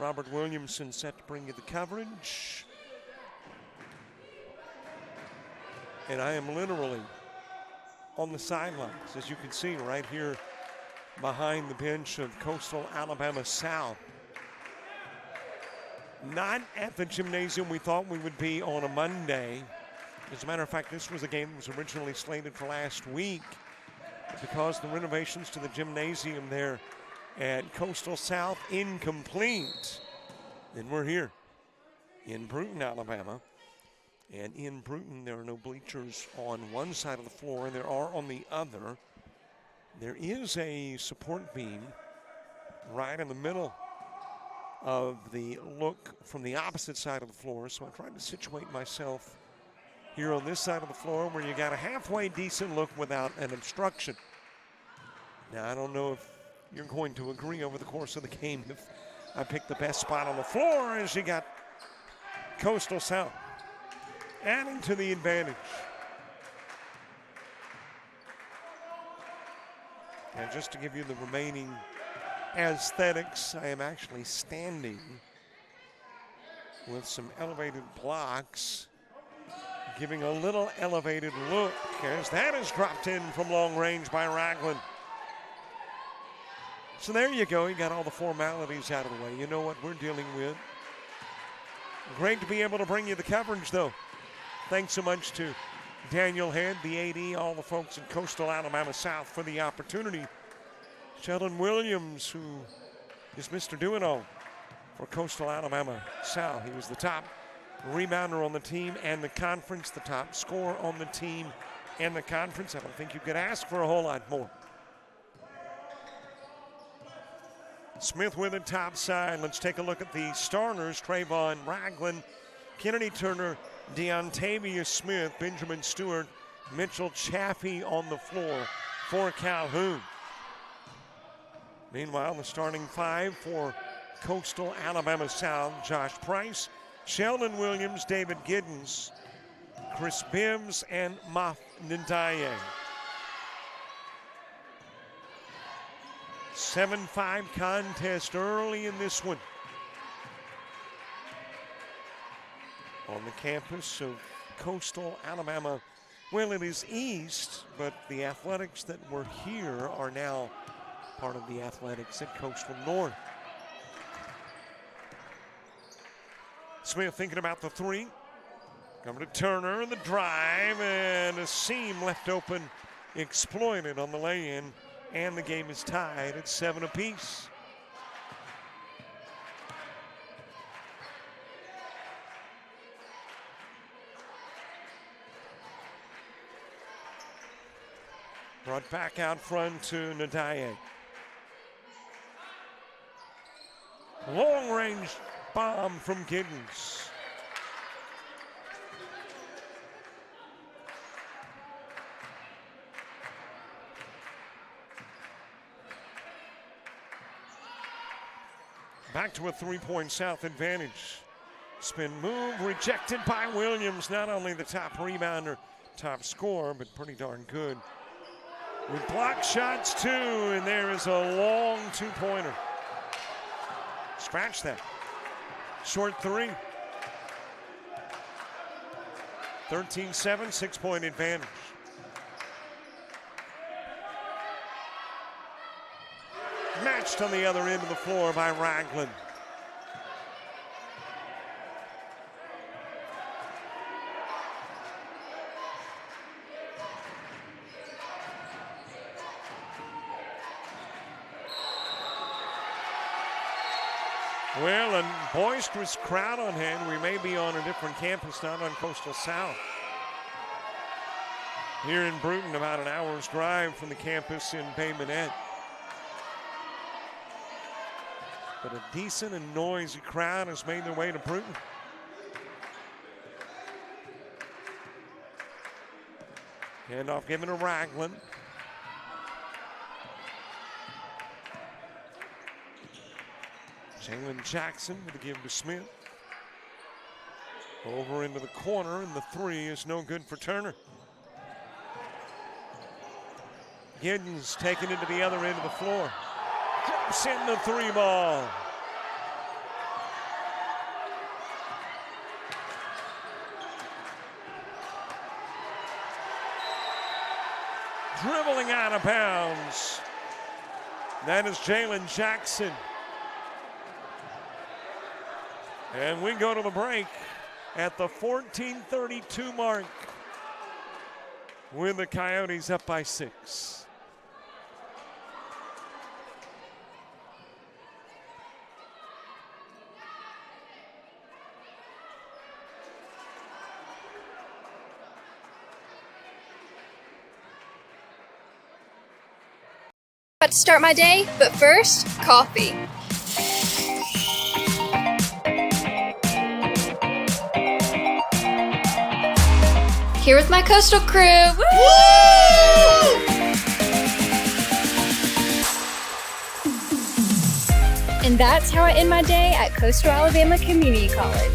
Robert Williamson set to bring you the coverage. And I am literally on the sidelines, as you can see right here behind the bench of Coastal Alabama South. Not at the gymnasium we thought we would be on a Monday. As a matter of fact, this was a game that was originally slated for last week. Because the renovations to the gymnasium there at Coastal South incomplete, then we're here in Brewton, Alabama. And in Brewton, there are no bleachers on one side of the floor, and there are on the other. There is a support beam right in the middle of the look from the opposite side of the floor. So I tried to situate myself here on this side of the floor where you got a halfway decent look without an obstruction. Now, I don't know if you're going to agree over the course of the game if I picked the best spot on the floor, as you got Coastal South adding to the advantage. And just to give you the remaining aesthetics, I am actually standing with some elevated blocks, giving a little elevated look as that is dropped in from long range by Ragland. So there you go. You got all the formalities out of the way. You know what we're dealing with. Great to be able to bring you the coverage, though. Thanks so much to Daniel Head, the AD, all the folks in Coastal Alabama South for the opportunity. Sheldon Williams, who is Mr. Do-It-All for Coastal Alabama South. He was the top rebounder on the team and the conference, the top scorer on the team and the conference. I don't think you could ask for a whole lot more. Smith with it top side. Let's take a look at the starters. Trayvon Ragland, Kennedy Turner, Deontavius Smith, Benjamin Stewart, Mitchell Chaffee on the floor for Calhoun. Meanwhile, the starting five for Coastal Alabama South: Josh Price, Sheldon Williams, David Giddens, Chris Bibbs, and Maf Ndaye. 7-5 contest early in this one. On the campus of Coastal Alabama. Well, it is East, but the athletics that were here are now part of the athletics at Coastal North. Smith thinking about the three. Coming to Turner, the drive, and a seam left open, exploited on the lay-in, and the game is tied at 7 apiece. Brought back out front to Ndaye. Long-range bomb from Giddens. Back to a three-point South advantage. Spin move rejected by Williams. Not only the top rebounder, top scorer, but pretty darn good with block shots too, and there is a long two-pointer. Scratch that. Short three. 13-7, 6-point advantage. Matched on the other end of the floor by Ragland. Well, a boisterous crowd on hand. We may be on a different campus, not on Coastal South. Here in Brewton, about an hour's drive from the campus in Bay Minette. But a decent and noisy crowd has made their way to Brewton. Handoff given to Ragland. Jalen Jackson with a give to Smith. Over into the corner, and the three is no good for Turner. Giddens taking it to the other end of the floor. Drops in the three ball. dribbling out of bounds. That is Jalen Jackson. And we go to the break at the 14:32 mark with the Coyotes up by 6. About to start my day, but first, coffee. Here with my coastal crew. Woo! And that's how I end my day at Coastal Alabama Community College.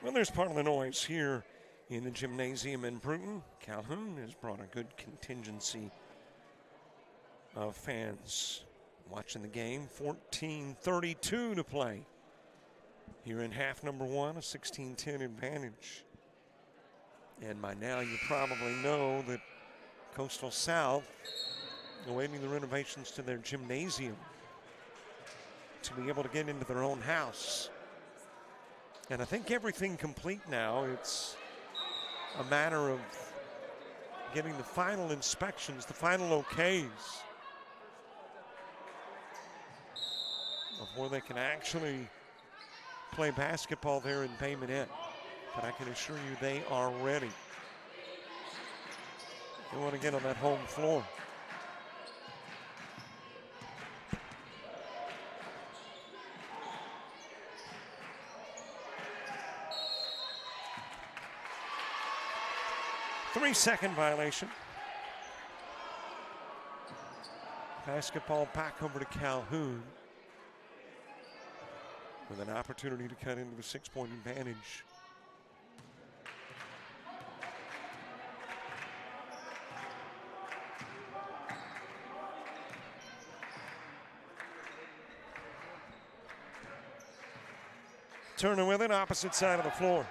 Well, there's part of the noise here in the gymnasium in Bruton. Calhoun has brought a good contingency of fans watching the game. 14:32 to play here in half number 1, a 16-10 advantage. And by now you probably know that Coastal South awaiting the renovations to their gymnasium to be able to get into their own house. And I think everything complete now. It's a matter of getting the final inspections, the final okays before they can actually play basketball there in Bay Minette. But I can assure you they are ready. They want to get on that home floor. Three-second violation. Basketball back over to Calhoun with an opportunity to cut into the 6-point advantage. Turner with it, opposite side of the floor.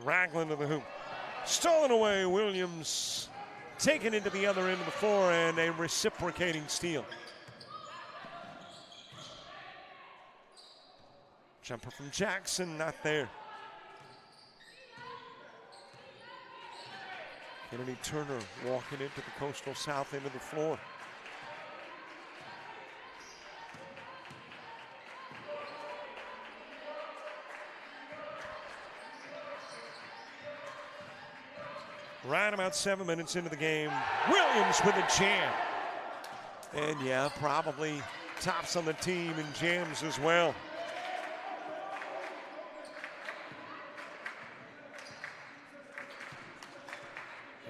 Ragland to the hoop. Stolen away, Williams taken into the other end of the floor, and a reciprocating steal. Jumper from Jackson, not there. Kennedy Turner walking into the Coastal South end of the floor. Right about 7 minutes into the game, Williams with a jam. And yeah, probably tops on the team in jams as well.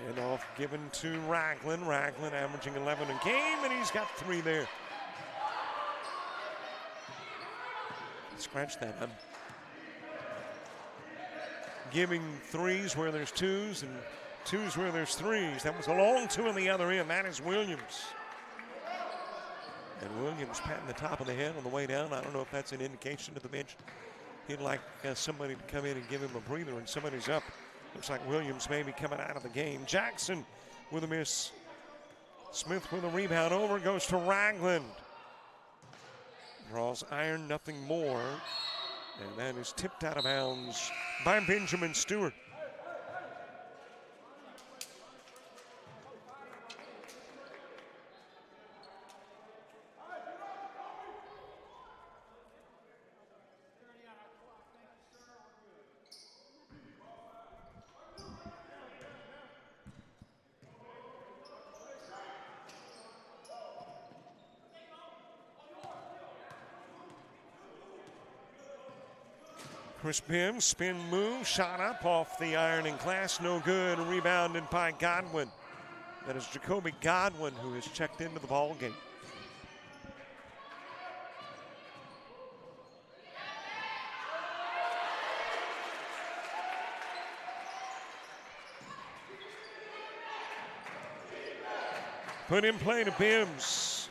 And off given to Ragland. Ragland averaging 11 a game, and he's got 3 there. Scratch that. I'm giving 3s where there's 2s and 2s where there's 3s. That was a long 2 on the other end. That is Williams. And Williams patting the top of the head on the way down. I don't know if that's an indication to the bench. He'd like somebody to come in and give him a breather, and somebody's up. Looks like Williams may be coming out of the game. Jackson with a miss. Smith with a rebound over, goes to Ragland. Draws iron, nothing more. And that is tipped out of bounds by Benjamin Stewart. Chris Bim, spin move, shot up off the iron and glass, no good. Rebounded by Godwin. That is Jacoby Godwin, who has checked into the ball game. Put in play to Bims.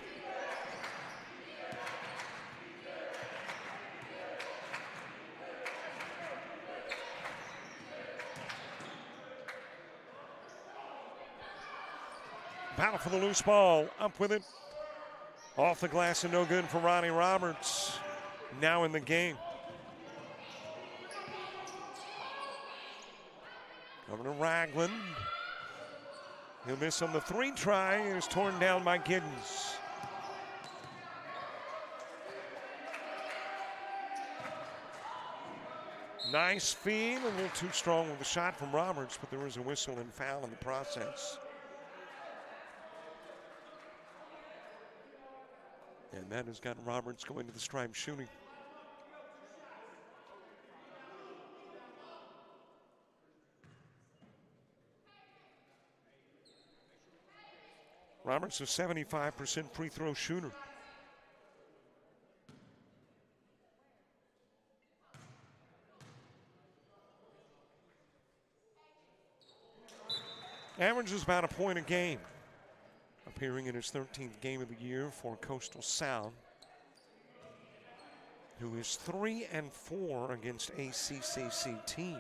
Battle for the loose ball. Up with it. Off the glass and no good for Ronnie Roberts. Now in the game. Over to Ragland. He'll miss on the 3 try and is torn down by Giddens. Nice feed, a little too strong with the shot from Roberts, but there was a whistle and foul in the process. And that has got Roberts going to the stripe shooting. Roberts is 75% free throw shooter. Averages about a point a game. Appearing in his 13th game of the year for Coastal Sound, who is 3-4 against ACCC teams.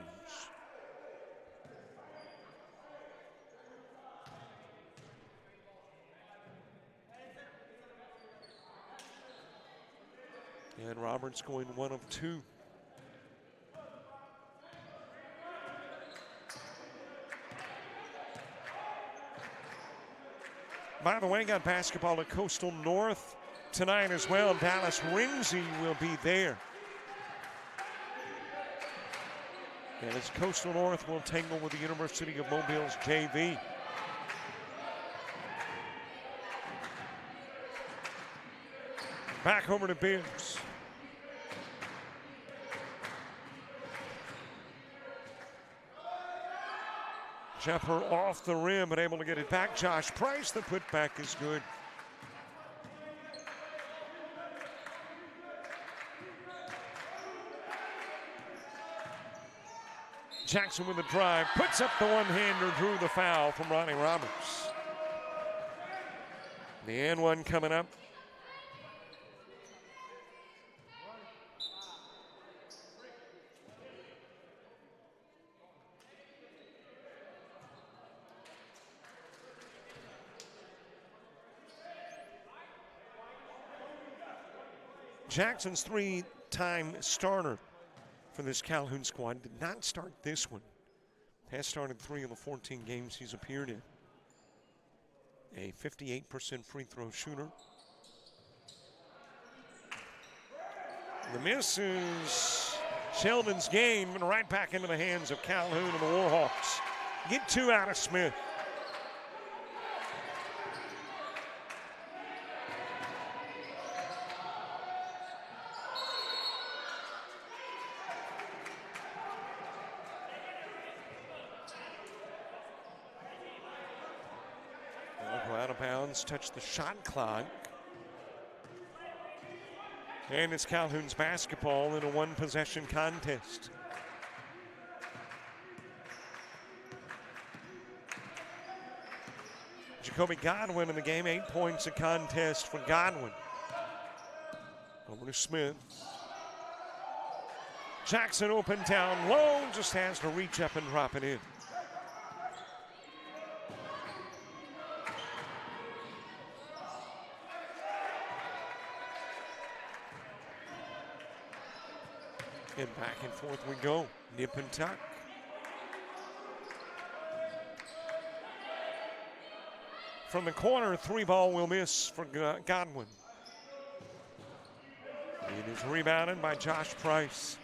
And Roberts going 1 of 2. By the way, got basketball at Coastal North tonight as well. Dallas Ringsey will be there. And as Coastal North will tangle with the University of Mobile's JV. Back over to Bibbs. Jepper off the rim, but able to get it back. Josh Price, the putback is good. Jackson with the drive, puts up the one-hander, drew the foul from Ronnie Roberts. The and one coming up. Jackson's 3-time starter for this Calhoun squad. Did not start this one. Has started 3 of the 14 games he's appeared in. A 58% free throw shooter. The miss is Sheldon's game, and right back into the hands of Calhoun and the Warhawks. Get 2 out of Smith. Out of bounds, touch the shot clock. And it's Calhoun's basketball in a 1-possession contest. Jacoby Godwin in the game, 8 points a contest for Godwin. Over to Smith. Jackson open down low, just has to reach up and drop it in. And back and forth we go. Nip and tuck. From the corner, 3-ball will miss for Godwin. It is rebounded by Josh Price.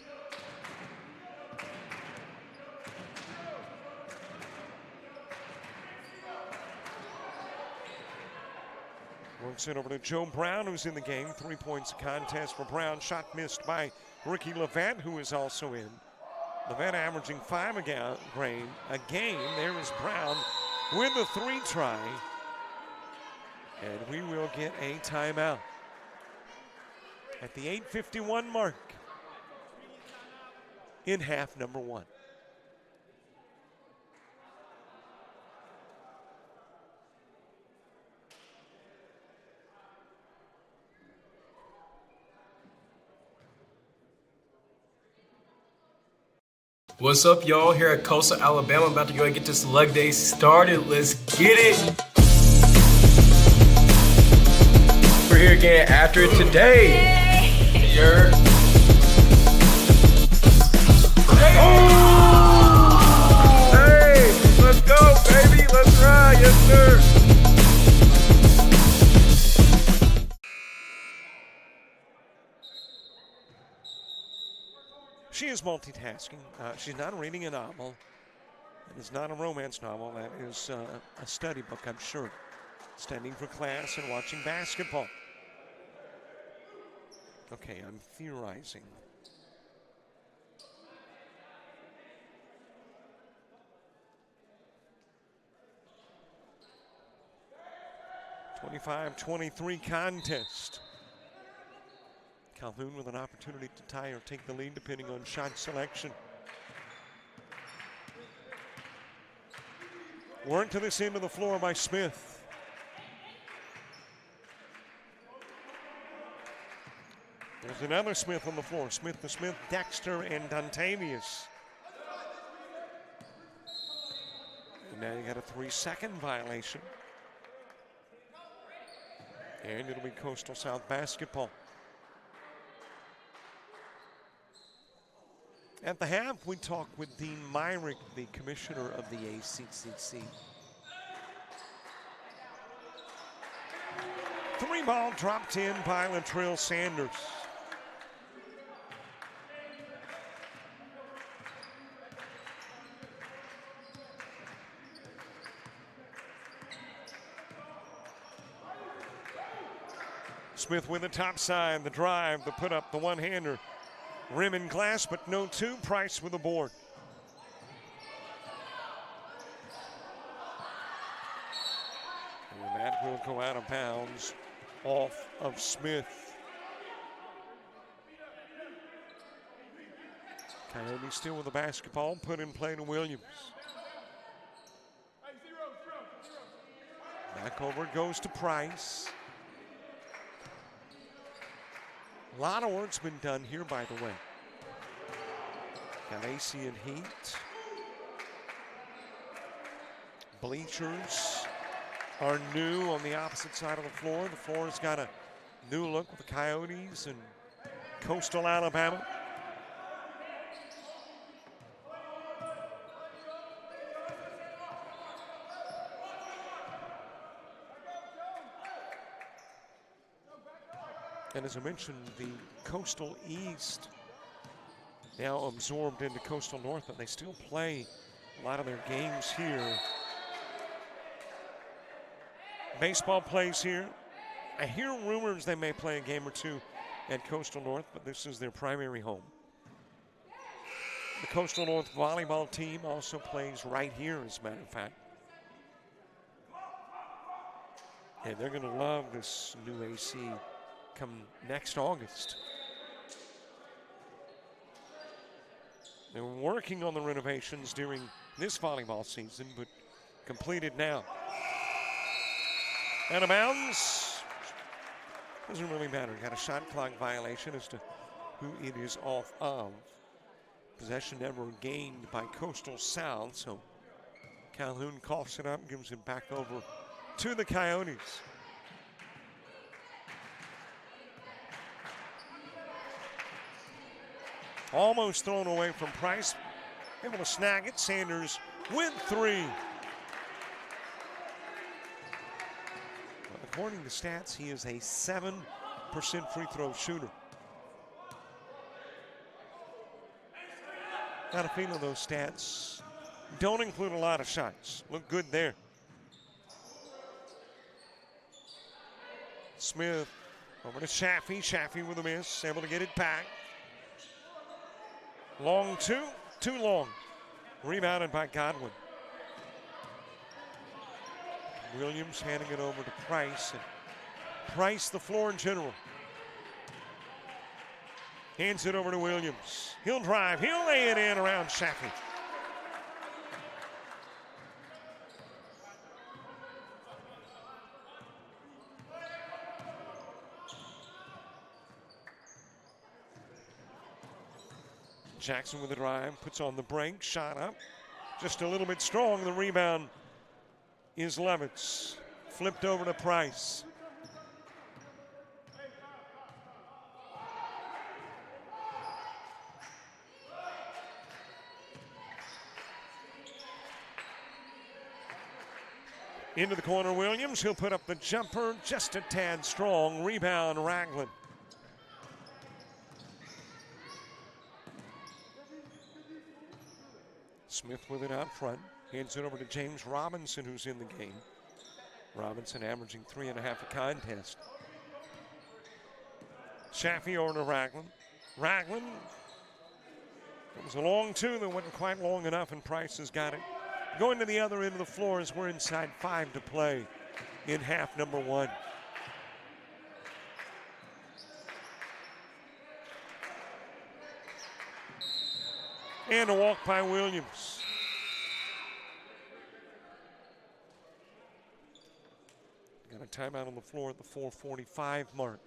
Works it over to Joe Brown, who's in the game. 3 points contest for Brown. Shot missed by Ricky Levant, who is also in. Levant averaging 5 a game. There is Brown with the 3 try. And we will get a timeout at the 8:51 mark in half number 1. What's up, y'all? Here at Coastal, Alabama. I'm about to go and get this leg day started. Let's get it. here again after today. You're... Hey, let's go, baby. Let's ride. Yes, sir. She is multitasking. She's not reading a novel. It is not a romance novel. That is a study book, I'm sure. Studying for class and watching basketball. Okay, I'm theorizing. (25-23) contest. Calhoun with an opportunity to tie or take the lead depending on shot selection. Work to this end of the floor by Smith. There's another Smith on the floor. Smith to Smith, Dexter, and Dontavius. And now you got a 3-second violation. And it'll be Coastal South basketball. At the half, we talk with Dean Myrick, the commissioner of the ACCC. 3-ball dropped in by Latrell Sanders. Smith with the top side, the drive, the put up, the one-hander. Rim and glass, but no two. Price with the board. And that will go out of bounds off of Smith. Coyote still with the basketball, put in play to Williams. Back over it goes to Price. A lot of work's been done here, by the way. Got AC and heat. Bleachers are new on the opposite side of the floor. The floor's got a new look with the Coyotes and Coastal Alabama. And as I mentioned, the Coastal East now absorbed into Coastal North, but they still play a lot of their games here. Baseball plays here. I hear rumors they may play a game or two at Coastal North, but this is their primary home. The Coastal North volleyball team also plays right here, as a matter of fact. And they're going to love this new AC come next August. They were working on the renovations during this volleyball season, but completed now. Out of bounds. Doesn't really matter. Got a shot clock violation as to who it is off of. Possession never gained by Coastal South, so Calhoun coughs it up, gives it back over to the Coyotes. Almost thrown away from Price. Able to snag it. Sanders with 3. Well, according to stats, he is a 7% free throw shooter. Got a feeling those stats don't include a lot of shots. Look good there. Smith over to Chaffee. Chaffee with a miss. Able to get it back. Long two, too long. Rebounded by Godwin. Williams handing it over to Price. And Price the floor in general. Hands it over to Williams. He'll drive, he'll lay it in around Chaffee. Jackson with the drive, puts on the break, shot up. Just a little bit strong. The rebound is Levitz. Flipped over to Price. Into the corner, Williams. He'll put up the jumper just a tad strong. Rebound, Ragland. Smith with it out front. Hands it over to James Robinson, who's in the game. Robinson averaging 3.5 a contest. Chaffee over to Ragland. Ragland. It was a long two that wasn't quite long enough, and Price has got it. Going to the other end of the floor as we're inside 5 to play in half number 1. And a walk by Williams. Got a timeout on the floor at the 4:45 mark.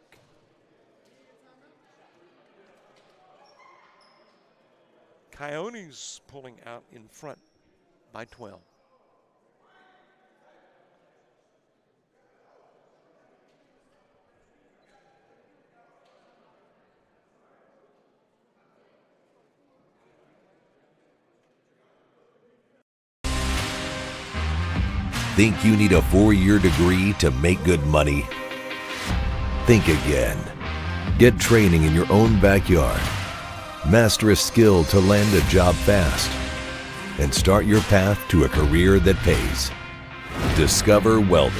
Coyotes pulling out in front by 12. Think you need a 4-year degree to make good money? Think again. Get training in your own backyard. Master a skill to land a job fast. And start your path to a career that pays. Discover welding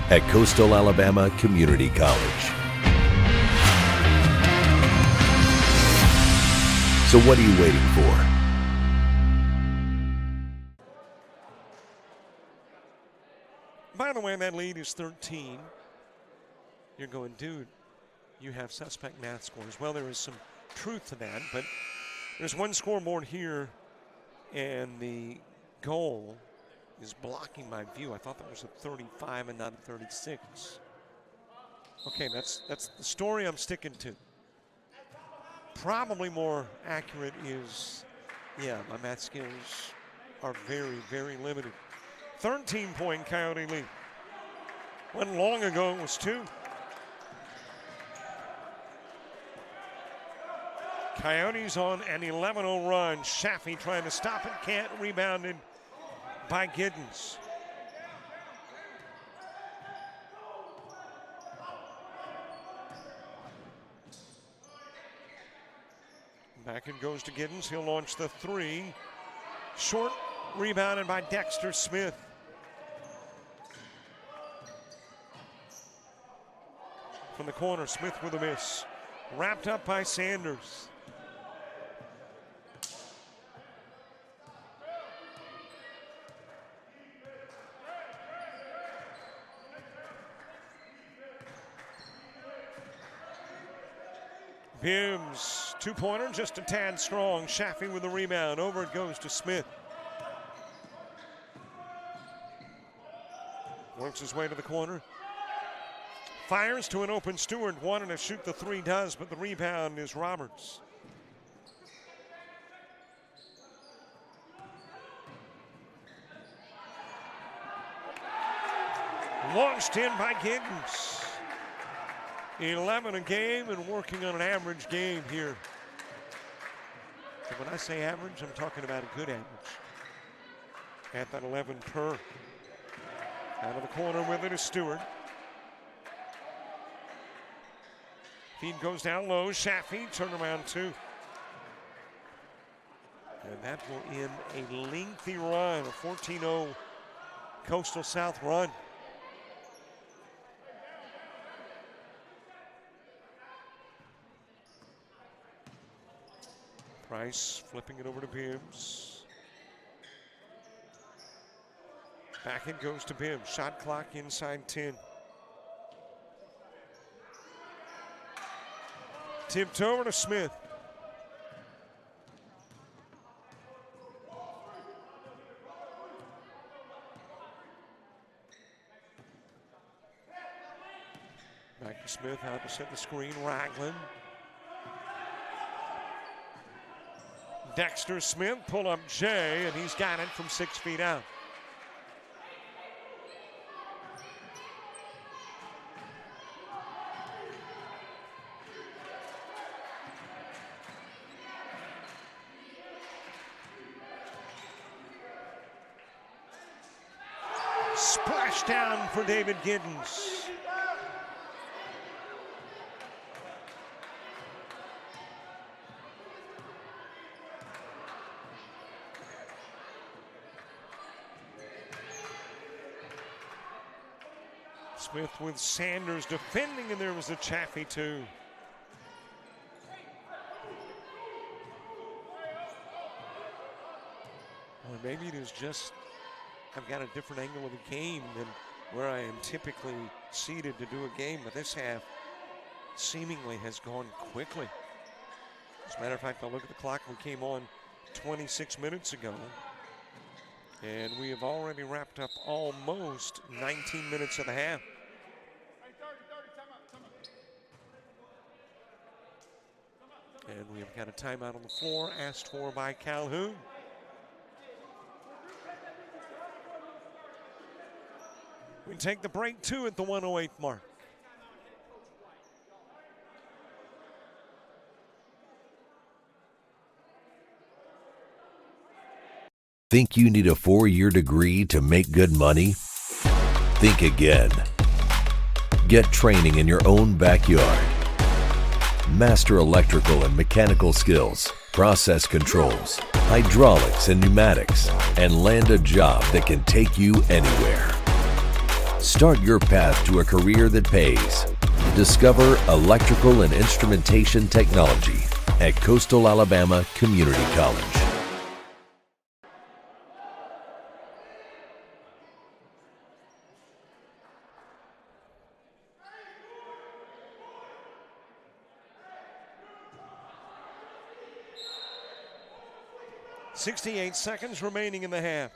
at Coastal Alabama Community College. So what are you waiting for? By the way, that lead is 13. You're going, dude, you have suspect math scores. Well, there is some truth to that, but there's one scoreboard here, and the goal is blocking my view. I thought that was a 35 and not a 36. Okay, that's the story I'm sticking to. Probably more accurate is, yeah, my math skills are very, very limited. 13-point Coyote lead. Wasn't long ago, it was 2. Coyotes on an 11-0 run. Chaffee trying to stop it, can't. Rebounded by Giddens. Back it goes to Giddens. He'll launch the 3. Short, rebounded by Dexter Smith. From the corner, Smith with a miss. Wrapped up by Sanders. Bibbs, 2-pointer, just a tad strong. Chaffee with the rebound. Over it goes to Smith. Works his way to the corner. Fires to an open Stewart. Wanted to shoot the 3, does, but the rebound is Roberts. Launched in by Giddens. 11 a game and working on an average game here. And when I say average, I'm talking about a good average. At that 11 per. Out of the corner with it is Stewart. Feed goes down low. Chaffee, turnaround 2. And that will end a lengthy run, a 14-0 Coastal South run. Price flipping it over to Bibbs. Back it goes to Bibbs. Shot clock inside 10. Tipped over to Smith. Back to Smith, out to set the screen. Ragland. Dexter Smith, pull up Jay, and he's got it from 6 feet out. Splashdown for David Giddens. Smith with Sanders defending, and there was a Chaffee too. Well, maybe it is just I've got a different angle of the game than where I am typically seated to do a game, but this half seemingly has gone quickly. As a matter of fact, I'll look at the clock. We came on 26 minutes ago, and we have already wrapped up almost 19 minutes of the half. And we have got a timeout on the floor asked for by Calhoun. We take the break two at the 1:08 mark. Think you need a 4-year degree to make good money? Think again. Get training in your own backyard. Master electrical and mechanical skills, process controls, hydraulics and pneumatics, and land a job that can take you anywhere. Start your path to a career that pays. Discover electrical and instrumentation technology at Coastal Alabama Community College. .68 seconds remaining in the half.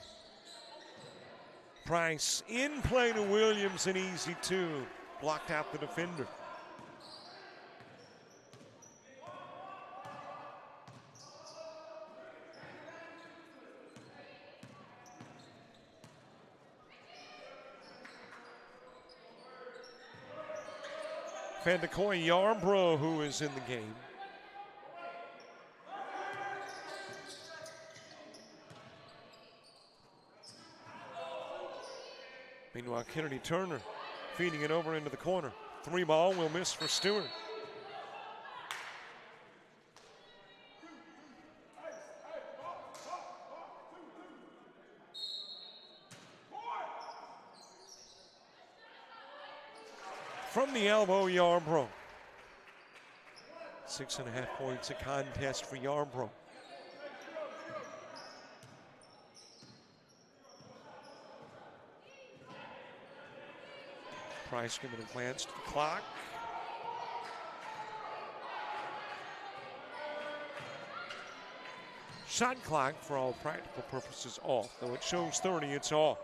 Price in play to Williams, an easy two. Blocked out the defender. Fandecoy Yarbrough, who is in the game. Meanwhile, Kennedy Turner feeding it over into the corner. 3 ball will miss for Stewart. From the elbow, Yarbrough. 6.5 points a contest for Yarbrough. Price giving a glance to the clock. Shot clock, for all practical purposes, off. Though it shows 30, it's off.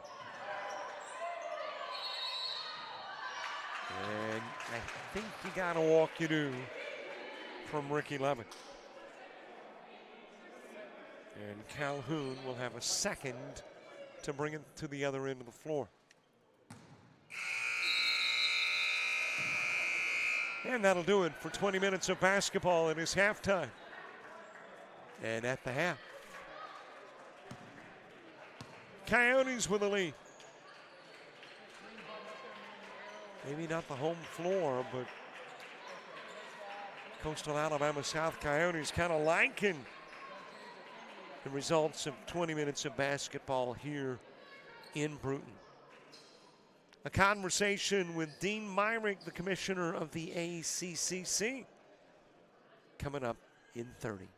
And I think you got to walk you do from Ricky Levin. And Calhoun will have a second to bring it to the other end of the floor. And that'll do it for 20 minutes of basketball. It is halftime. And at the half, Coyotes with a lead. Maybe not the home floor, but Coastal Alabama South Coyotes kind of liking the results of 20 minutes of basketball here in Bruton. A conversation with Dean Myrick, the commissioner of the ACCC, coming up in 30.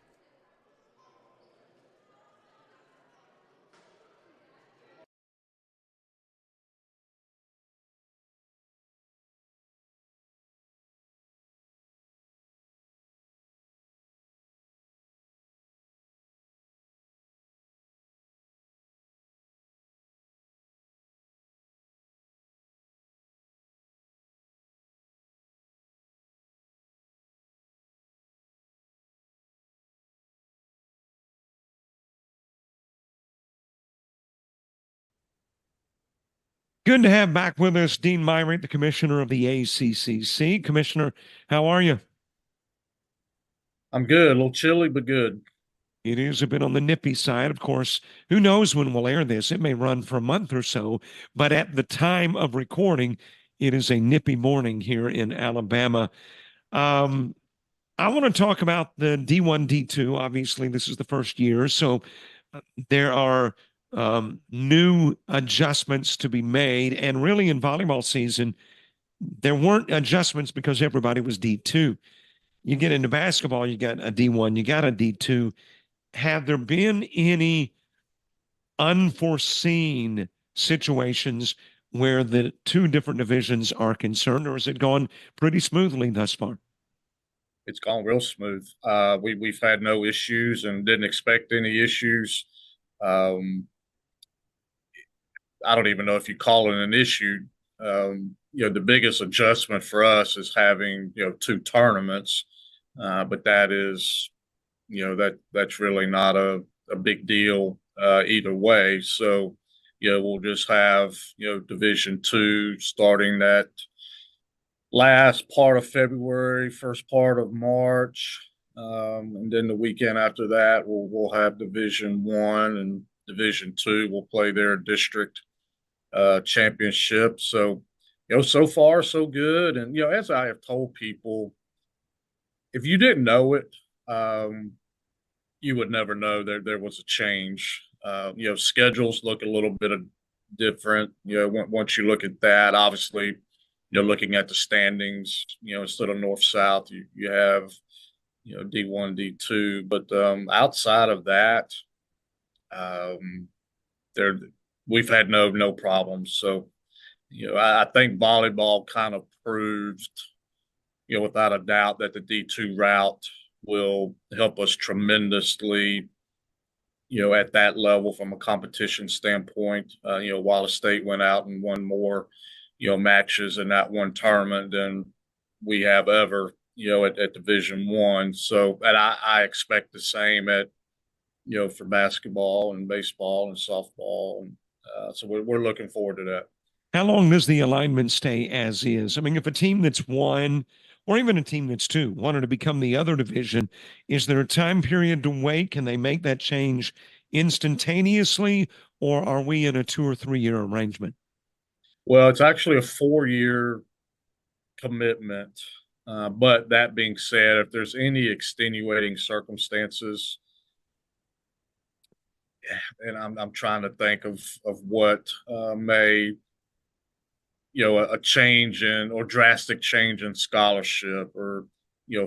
Good to have back with us Dean Myrick, the commissioner of the ACCC. Commissioner, how are you? I'm good. A little chilly, but good. It is a bit on the nippy side. Of course, who knows when we'll air this? It may run for a month or so, but at the time of recording, it is a nippy morning here in Alabama. I want to talk about the D1, D2. Obviously, this is the first year, so there are new adjustments to be made. And really, in volleyball season, there weren't adjustments because everybody was D2. You get into basketball, you got a D1, you got a D2. Have there been any unforeseen situations where the two different divisions are concerned, or has it gone pretty smoothly thus far? It's gone real smooth. We've had no issues and didn't expect any issues. I don't even know if you call it an issue. The biggest adjustment for us is having, two tournaments, but that is, that's really not a big deal either way. So, we'll just have, Division II starting that last part of February, first part of March. And then the weekend after that, we'll have Division I, and Division II will play their district championship. So, so far so good. And as I have told people, if you didn't know it, you would never know there was a change. Schedules look a little bit different. Once you look at that, obviously, looking at the standings, instead of north south, you have D1, D2. But outside of that, we've had no problems. So, I think volleyball kind of proved, without a doubt, that the D2 route will help us tremendously, at that level from a competition standpoint. Wallace State went out and won more, matches in that one tournament than we have ever, at Division I. So, and I expect the same at, for basketball and baseball and softball. And so we're looking forward to that. How long does the alignment stay as is? I mean, if a team that's one, or even a team that's two, wanted to become the other division, is there a time period to wait? Can they make that change instantaneously, or are we in a 2 or 3 year arrangement? Well, it's actually a 4-year commitment. But that being said, if there's any extenuating circumstances, and I'm trying to think of what may, a change in or drastic change in scholarship or,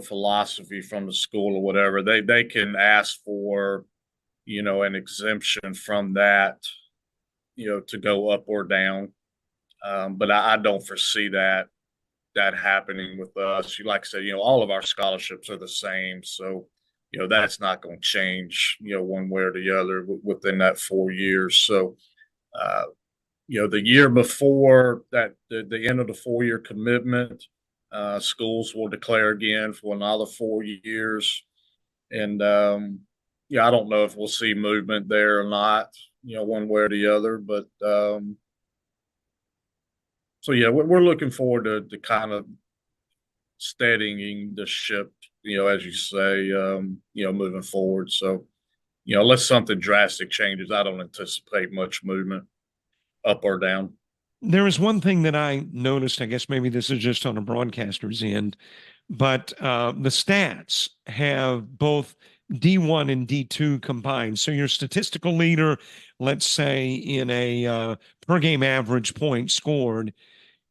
philosophy from the school or whatever, they can ask for, an exemption from that, to go up or down. But I don't foresee that happening with us. Like I said, all of our scholarships are the same. So, that's not going to change, one way or the other within that 4 years. So, the year before that, the end of the 4-year commitment, schools will declare again for another 4 years. And, I don't know if we'll see movement there or not, one way or the other. But, so, we're looking forward to kind of steadying the ship, as you say, moving forward. So, unless something drastic changes, I don't anticipate much movement up or down. There is one thing that I noticed, I guess maybe this is just on a broadcaster's end, but the stats have both D1 and D2 combined. So your statistical leader, let's say in a per game average point scored,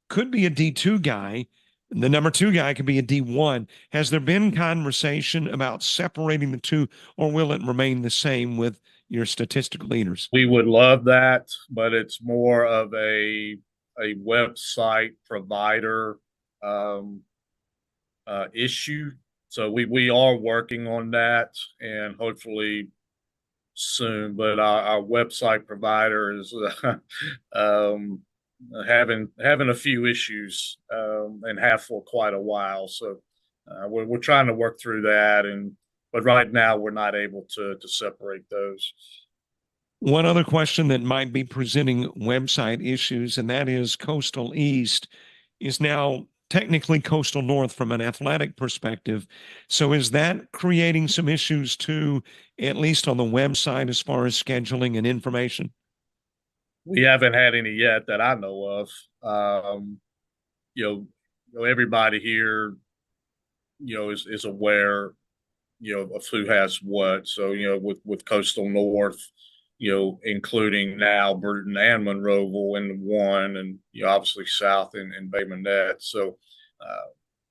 could be a D2 guy. The number 2 guy could be a D1. Has there been conversation about separating the two, or will it remain the same with your statistical leaders? We would love that, but it's more of a website provider issue. So we are working on that, and hopefully soon. But our website provider is having a few issues and have for quite a while. So we're trying to work through that, but right now we're not able to separate those. One other question that might be presenting website issues, and that is Coastal East is now technically Coastal North from an athletic perspective. So is that creating some issues too, at least on the website as far as scheduling and information? We haven't had any yet that I know of. Everybody here, is aware, of who has what. So, with Coastal North, including now Bruton and Monroeville in one, and obviously South and Bay Minette. So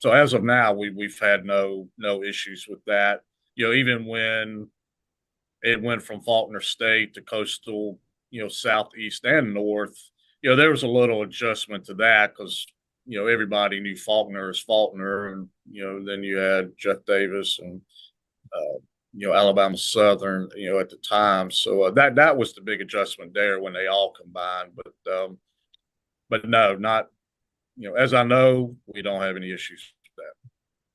as of now, we've had no issues with that. Even when it went from Faulkner State to Coastal, Southeast and North, there was a little adjustment to that because everybody knew Faulkner as Faulkner, and then you had Jeff Davis and Alabama Southern, at the time. So that was the big adjustment there when they all combined. But no, not as I know, we don't have any issues with that.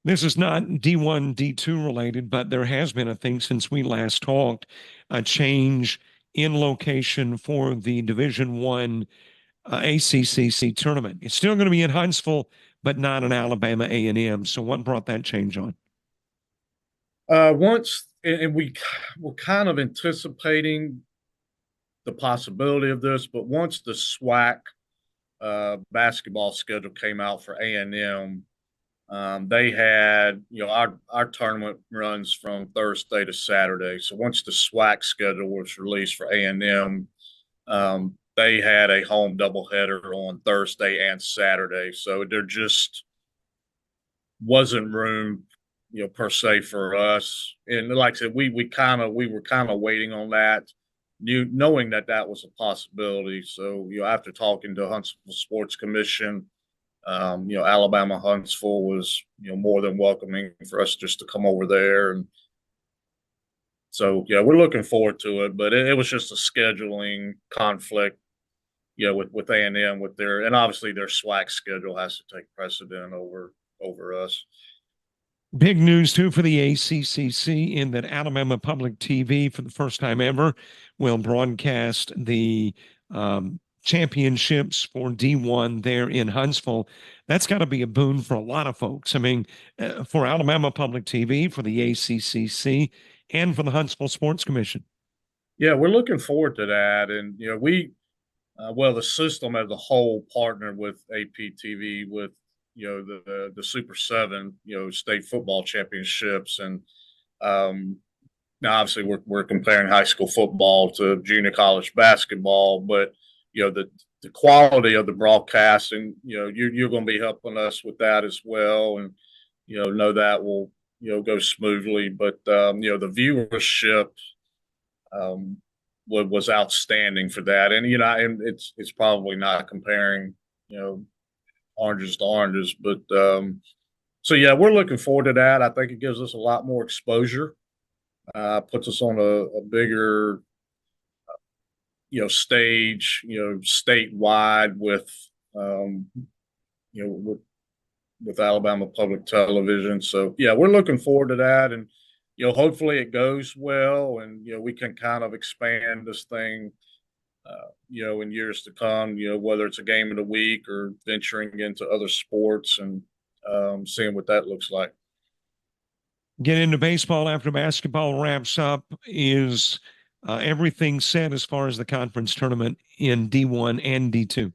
This is not D1, D2 related, but there has been, I think, since we last talked, a change in location for the Division One ACCC tournament. It's still going to be in Huntsville, but not in Alabama A&M. So what brought that change on? We were kind of anticipating the possibility of this, but once the SWAC basketball schedule came out for A&M, they had, our tournament runs from Thursday to Saturday. So once the SWAC schedule was released for A&M, they had a home doubleheader on Thursday and Saturday. So there just wasn't room, per se for us. And like I said, we were kind of waiting on that, knowing that was a possibility. So, after talking to Huntsville Sports Commission, Alabama Huntsville was, more than welcoming for us just to come over there. And so, we're looking forward to it, but it was just a scheduling conflict, with A&M and obviously their SWAC schedule has to take precedent over us. Big news, too, for the ACCC in that Alabama Public TV, for the first time ever, will broadcast the championships for D1 there in Huntsville. That's got to be a boon for a lot of folks. I mean, for Alabama Public TV, for the ACCC, and for the Huntsville Sports Commission. Yeah, we're looking forward to that. And, the system as a whole partnered with APTV with, the Super 7, state football championships. And now obviously we're comparing high school football to junior college basketball, but, the quality of the broadcasting, you're going to be helping us with that as well. And, know that will, go smoothly. But, the viewership was outstanding for that. And, and it's probably not comparing, oranges to oranges, but so yeah, we're looking forward to that. I think it gives us a lot more exposure, puts us on a bigger, stage, statewide with, with Alabama Public Television. So yeah, we're looking forward to that, and hopefully it goes well, and we can kind of expand this thing. In years to come, whether it's a game of the week or venturing into other sports and seeing what that looks like. Get into baseball after basketball wraps up. Is everything set as far as the conference tournament in D1 and D2?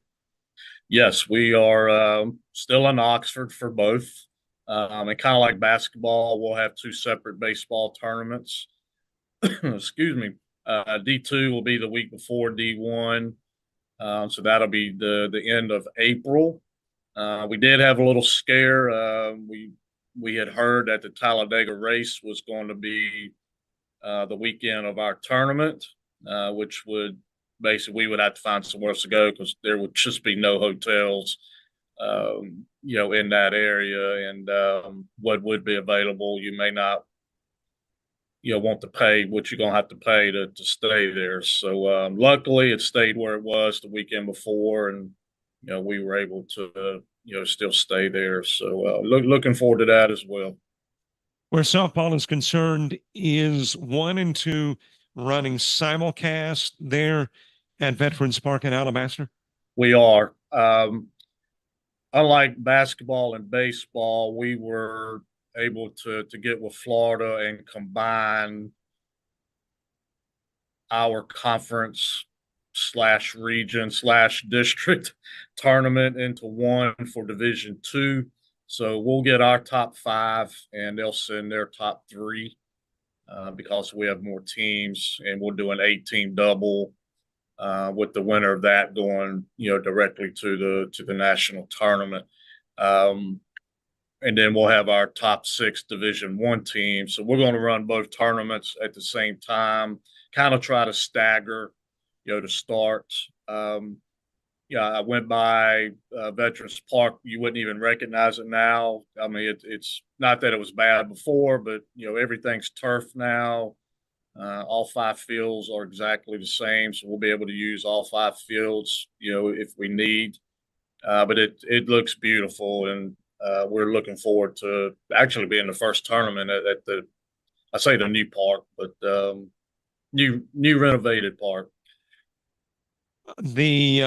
Yes, we are still in Oxford for both. And kind of like basketball, we'll have two separate baseball tournaments. Excuse me. D2 will be the week before D1. So that'll be the end of April. We did have a little scare. We had heard that the Talladega race was going to be the weekend of our tournament, which would basically we would have to find somewhere else to go because there would just be no hotels, in that area. And what would be available, you may not want to pay what you're going to have to pay to stay there. So luckily it stayed where it was the weekend before, and we were able to still stay there. So looking forward to that as well. Where softball is concerned, is 1 and 2 running simulcast there at Veterans Park in Alabaster? We are. unlike basketball and baseball, we were able to get with Florida and combine our conference slash region slash district tournament into one for Division II. So we'll get our top 5, and they'll send their top 3 because we have more teams, and we'll do an 8-team double with the winner of that going, directly to the national tournament. And then we'll have our top 6 Division I teams. So we're going to run both tournaments at the same time, kind of try to stagger, to start. I went by Veterans Park. You wouldn't even recognize it now. I mean, it's not that it was bad before, but, everything's turf now. All 5 fields are exactly the same, so we'll be able to use all 5 fields, if we need. But it looks beautiful, and we're looking forward to actually being the first tournament at the new park, but new renovated park. The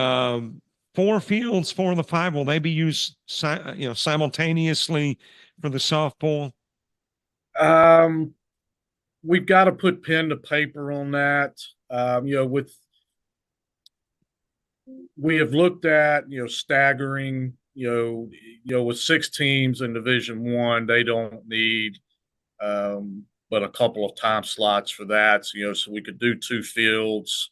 4 fields, 4 of the 5, will they be used simultaneously for the softball? We've got to put pen to paper on that. We have looked at staggering. With 6 teams in Division I, they don't need but a couple of time slots for that. So we could do 2 fields,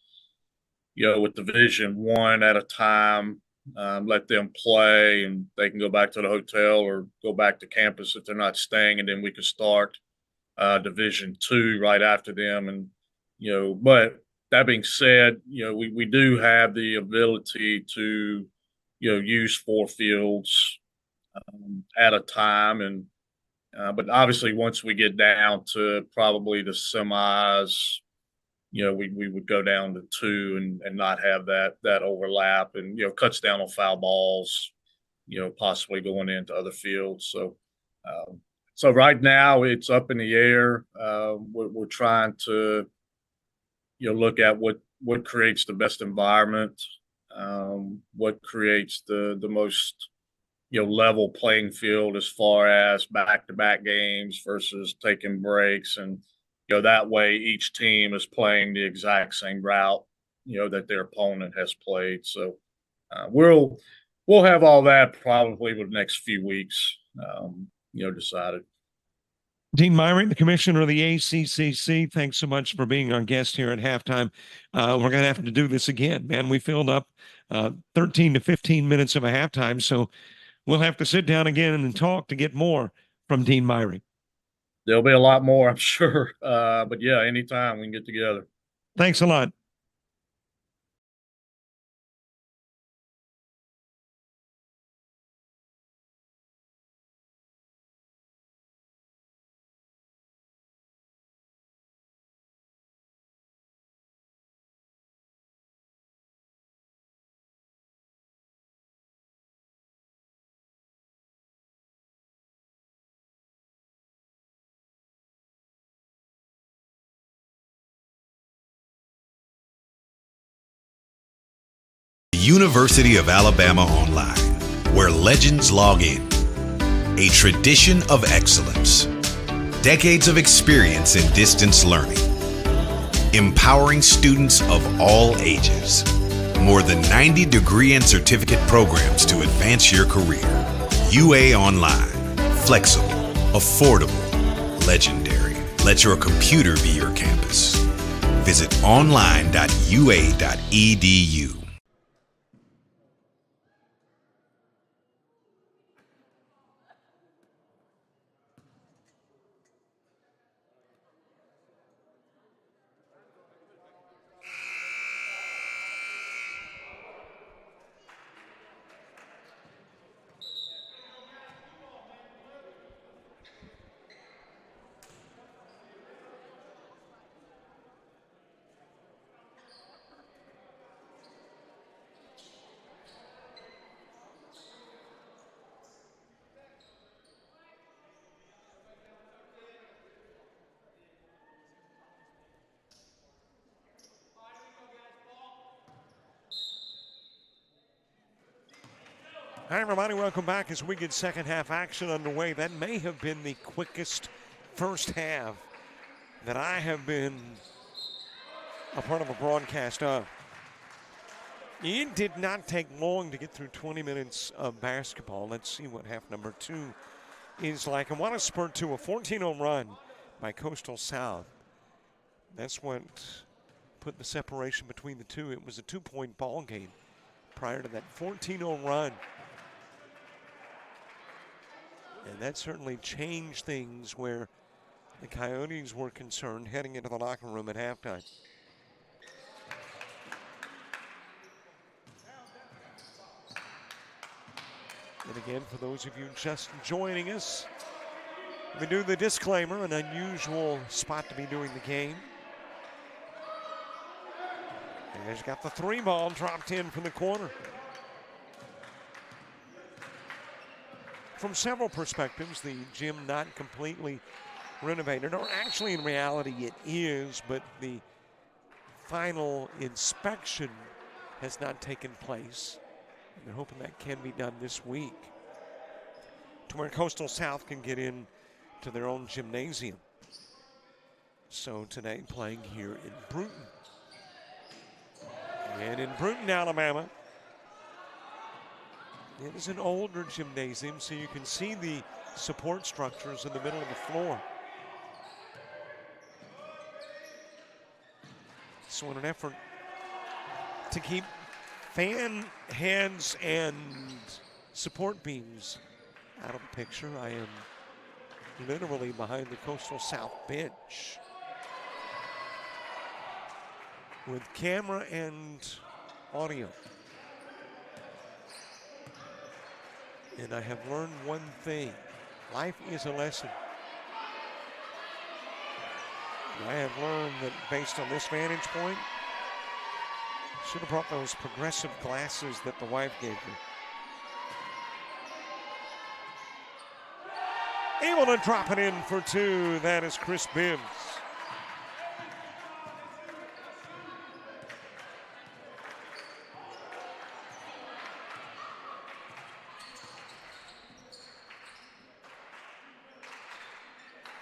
with Division I at a time, let them play, and they can go back to the hotel or go back to campus if they're not staying, and then we could start Division II right after them. And, but that being said, we do have the ability to, use 4 fields at a time. And, but obviously once we get down to probably the semis, we would go down to 2 and not have that overlap, and, cuts down on foul balls, possibly going into other fields. So right now it's up in the air. We're trying to, look at what creates the best environment, what creates the most, level playing field as far as back-to-back games versus taking breaks. And, that way each team is playing the exact same route, that their opponent has played. So we'll have all that probably with the next few weeks, decided. Dean Myrick, the commissioner of the ACCC, thanks so much for being our guest here at halftime. We're going to have to do this again, man. We filled up 13 to 15 minutes of a halftime, so we'll have to sit down again and talk to get more from Dean Myrick. There'll be a lot more, I'm sure. But yeah, anytime we can get together. Thanks a lot. University of Alabama Online, where legends log in. A tradition of excellence. Decades of experience in distance learning. Empowering students of all ages. More than 90 degree and certificate programs to advance your career. UA Online. Flexible, affordable, legendary. Let your computer be your campus. Visit online.ua.edu. Hi, everybody. Welcome back as we get second half action underway. That may have been the quickest first half that I have been a part of a broadcast of. It did not take long to get through 20 minutes of basketball. Let's see what half number 2 is like. And what a spurt to a 14-0 run by Coastal South. That's what put the separation between the two. It was a 2-point ball game prior to that 14-0 run. And that certainly changed things where the Coyotes were concerned heading into the locker room at halftime. And again, for those of you just joining us, we do the disclaimer, an unusual spot to be doing the game. And he's got the 3 ball dropped in from the corner. From several perspectives, the gym not completely renovated, or actually in reality it is, but the final inspection has not taken place. They're hoping that can be done this week to where Coastal South can get in to their own gymnasium. So today playing here in Bruton. And in Bruton, Alabama, it is an older gymnasium, so you can see the support structures in the middle of the floor. So in an effort to keep fan heads and support beams out of the picture, I am literally behind the Coastal South bench with camera and audio. And I have learned one thing. Life is a lesson. And I have learned that based on this vantage point, should have brought those progressive glasses that the wife gave me. Able to drop it in for 2. That is Chris Bibbs.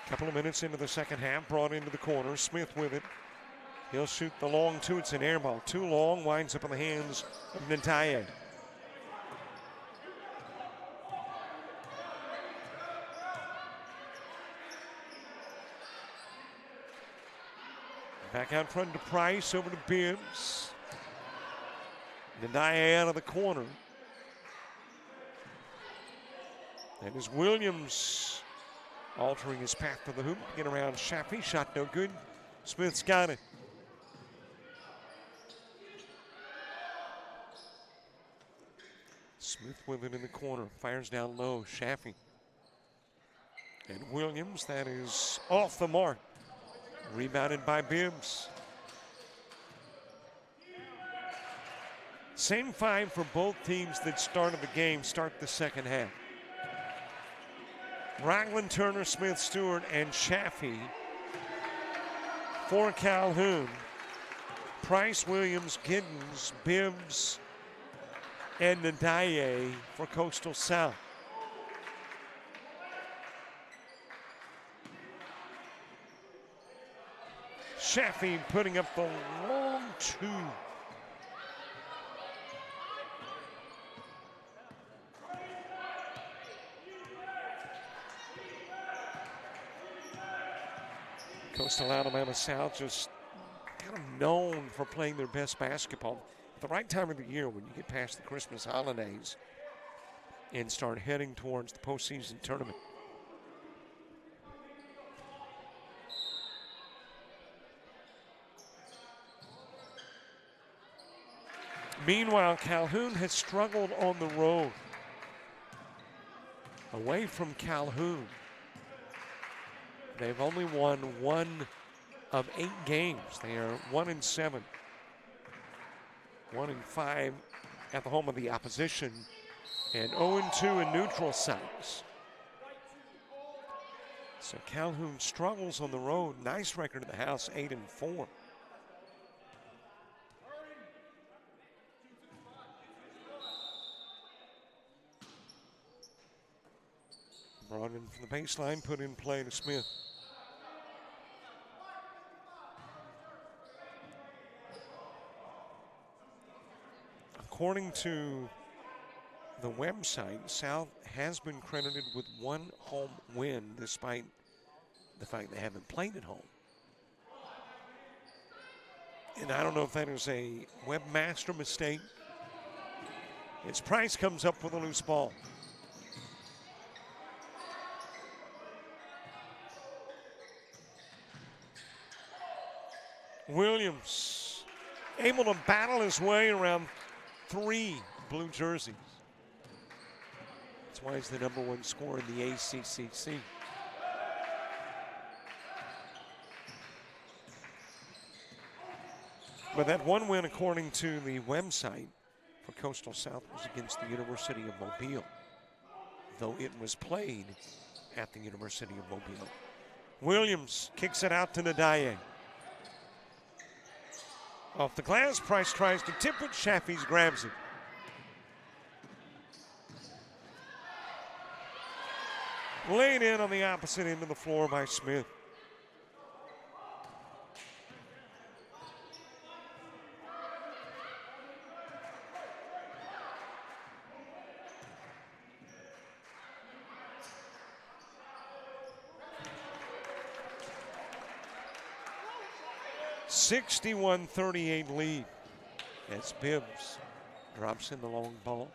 Couple of minutes into the second half, brought into the corner. Smith with it. He'll shoot the long 2. It's an air ball. Too long, winds up in the hands of Nataye. Back out front to Price, over to Bibbs. Nataye out of the corner. That is Williams altering his path to the hoop to get around Shaffey. Shot no good. Smith's got it. Smith with it in the corner. Fires down low. Shaffey. And Williams, that is off the mark. Rebounded by Bibbs. Same 5 for both teams that started the game start the second half. Ragland, Turner, Smith, Stewart, and Shaffey for Calhoun. Price, Williams, Giddens, Bibbs, and Nataye for Coastal South. Shaffey putting up the long 2. Coastal Alabama South just kind of known for playing their best basketball at the right time of the year when you get past the Christmas holidays and start heading towards the postseason tournament. Meanwhile, Calhoun has struggled on the road. Away from Calhoun, they've only won 1 of 8 games. They are 1-7. 1-5 at the home of the opposition, and 0-2 in neutral sites. So Calhoun struggles on the road. Nice record at the house, 8-4. Brought in from the baseline, put in play to Smith. According to the website, South has been credited with one home win despite the fact they haven't played at home. And I don't know if that is a webmaster mistake. As Price comes up with a loose ball. Williams able to battle his way around 3 blue jerseys. That's why he's the #1 scorer in the ACCC. But that one win, according to the website for Coastal South, was against the University of Mobile, though it was played at the University of Mobile. Williams kicks it out to Nadaye. Off the glass, Price tries to tip it, Shaffy's grabs it. Laid in on the opposite end of the floor by Smith. (61-38) lead as Bibbs drops in the long ball.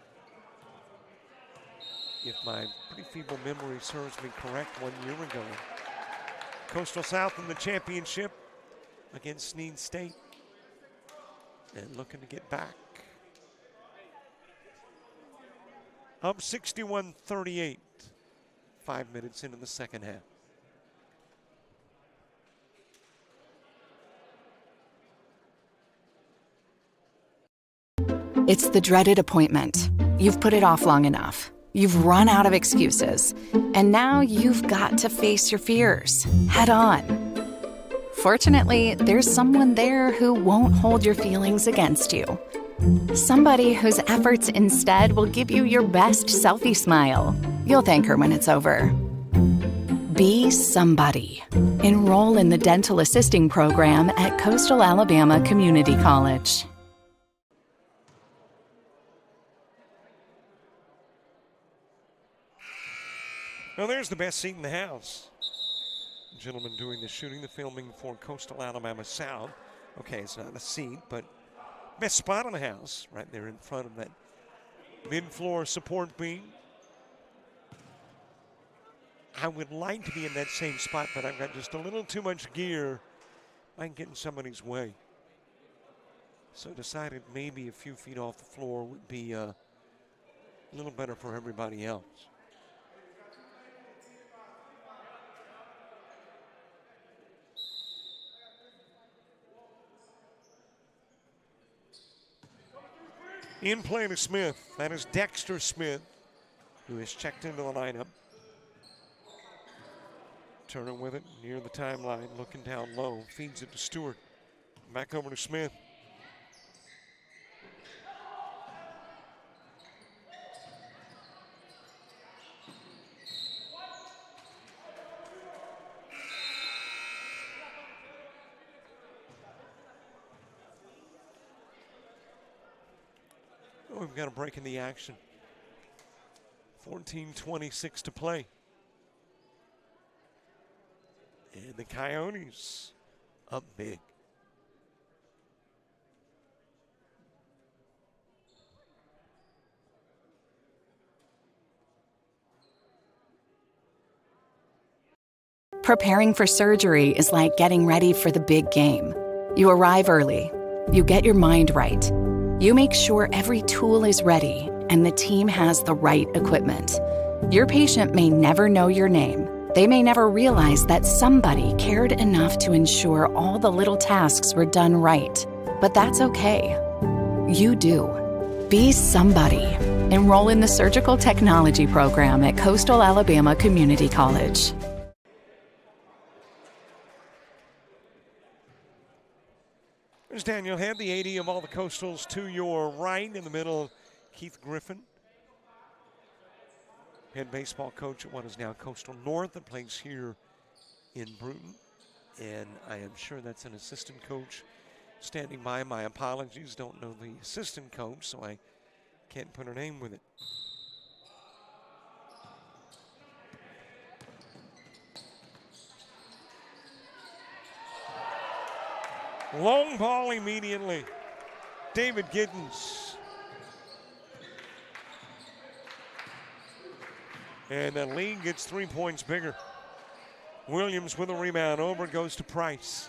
If my pretty feeble memory serves me correct, 1 year ago, Coastal South in the championship against Sneed State, and looking to get back. Up 61-38, 5 minutes into the second half. It's the dreaded appointment. You've put it off long enough. You've run out of excuses. And now you've got to face your fears head on. Fortunately, there's someone there who won't hold your feelings against you. Somebody whose efforts instead will give you your best selfie smile. You'll thank her when it's over. Be somebody. Enroll in the dental assisting program at Coastal Alabama Community College. Well, there's the best seat in the house. The gentleman doing the shooting, the filming for Coastal Alabama South. Okay, it's not a seat, but best spot in the house, right there in front of that mid-floor support beam. I would like to be in that same spot, but I've got just a little too much gear. I can get in somebody's way. So decided maybe a few feet off the floor would be a little better for everybody else. In play to Smith. That is Dexter Smith, who has checked into the lineup. Turner with it near the timeline, looking down low, feeds it to Stewart. Back over to Smith. We've got a break in the action. 14:26 to play. And the Coyotes up big. Preparing for surgery is like getting ready for the big game. You arrive early. You get your mind right. You make sure every tool is ready and the team has the right equipment. Your patient may never know your name. They may never realize that somebody cared enough to ensure all the little tasks were done right. But that's okay. You do. Be somebody. Enroll in the surgical technology program at Coastal Alabama Community College. There's Daniel Head, the 80 of all the Coastals to your right. In the middle, Keith Griffin. head baseball coach at what is now Coastal North that plays here in Bruton. And I am sure that's an assistant coach standing by. My apologies, don't know the assistant coach, so I can't put her name with it. Long ball immediately. David Giddens. And the lead gets 3 points bigger. Williams with a rebound. Over goes to Price.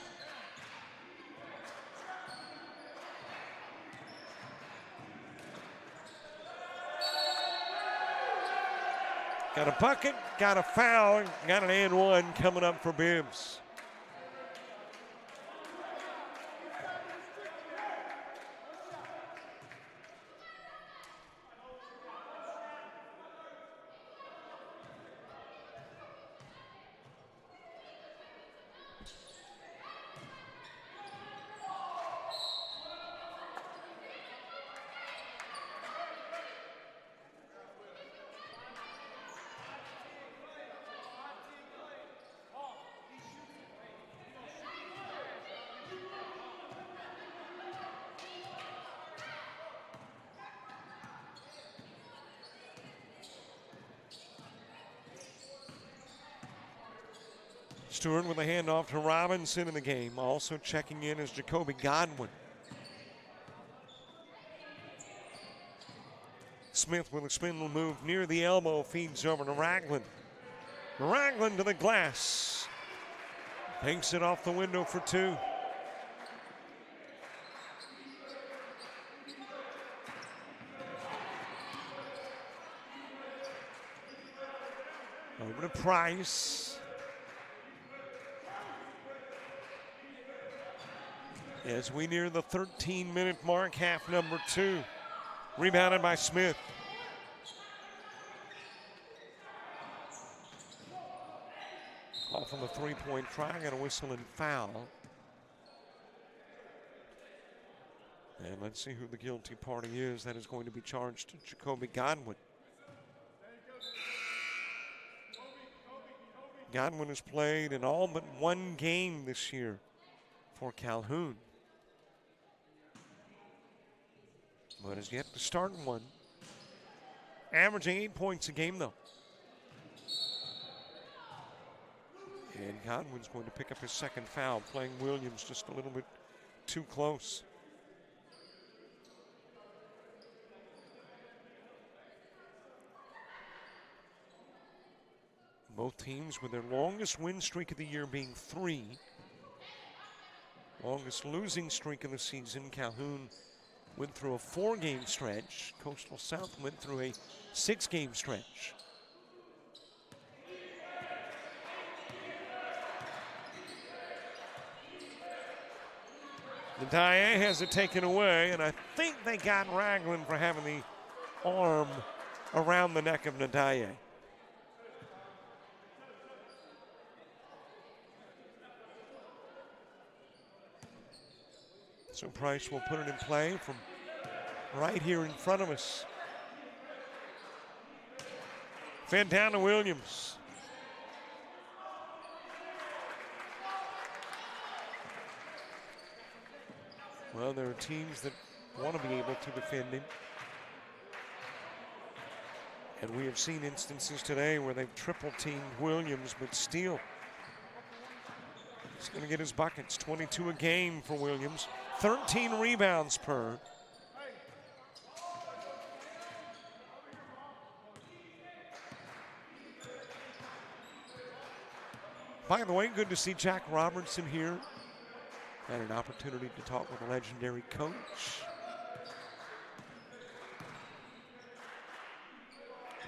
Got a bucket, got a foul, got an and one coming up for Bibbs. Stewart with a handoff to Robinson in the game. Also checking in is Jacoby Godwin. Smith with a spindle move near the elbow, feeds over to Ragland. Ragland to the glass. Banks it off the window for two. Over to Price. As we near the 13-minute mark, half number 2. Rebounded by Smith. Off on the three-point try, got a whistle and foul. And let's see who the guilty party is. That is going to be charged to Jacoby Godwin. Godwin has played in all but one game this year for Calhoun, but has yet to start one. Averaging 8 points a game, though. And Godwin's going to pick up his second foul, playing Williams just a little bit too close. Both teams with their longest win streak of the year being 3. Longest losing streak of the season. Calhoun went through a 4-game stretch. Coastal South went through a 6-game stretch. Nadaye has it taken away, and I think they got Ragland for having the arm around the neck of Nadaye. So Price will put it in play from right here in front of us. Fed down to Williams. Well, there are teams that want to be able to defend him. And we have seen instances today where they've triple-teamed Williams, but still, he's going to get his buckets. 22 a game for Williams. 13 rebounds per. By the way, good to see Jack Robertson here. Had an opportunity to talk with a legendary coach.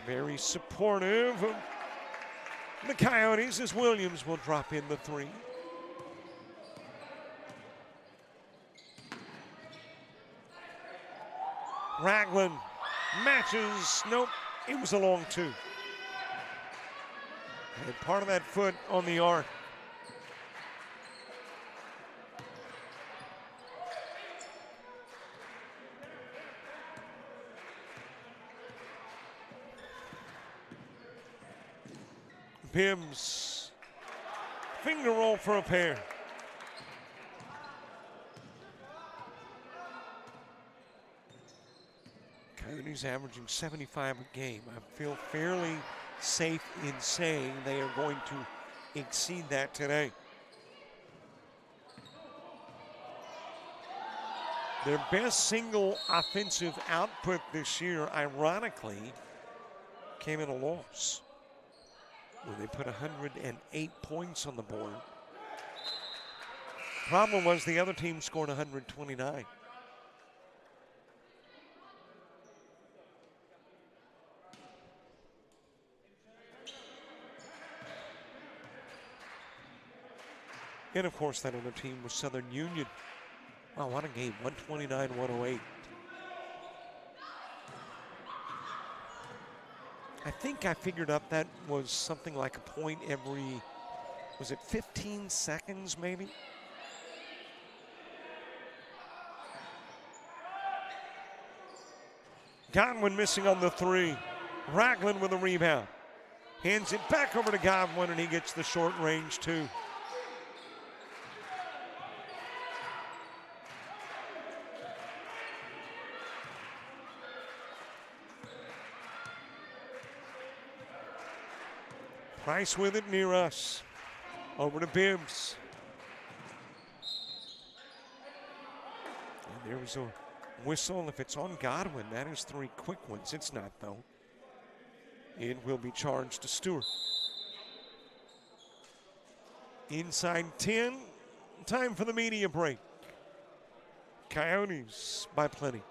Very supportive of the Coyotes as Williams will drop in the 3. Ragland matches. Nope, it was a long 2. And part of that foot on the arc. Bibbs. Finger roll for a pair. Coyotes averaging 75 a game. I feel fairly safe in saying they are going to exceed that today. Their best single offensive output this year, ironically, came in a loss, where they put 108 points on the board. Problem was the other team scored 129. And of course, that other team was Southern Union. Wow, what a game, 129-108. I think I figured up that was something like a point every, was it 15 seconds maybe? Godwin missing on the three. Ragland with a rebound. Hands it back over to Godwin, and he gets the short range two. Price with it near us. Over to Bibbs. And there was a whistle. If it's on Godwin, that is three quick ones. It's not, though. It will be charged to Stewart. Inside 10. Time for the media break. Coyotes by plenty.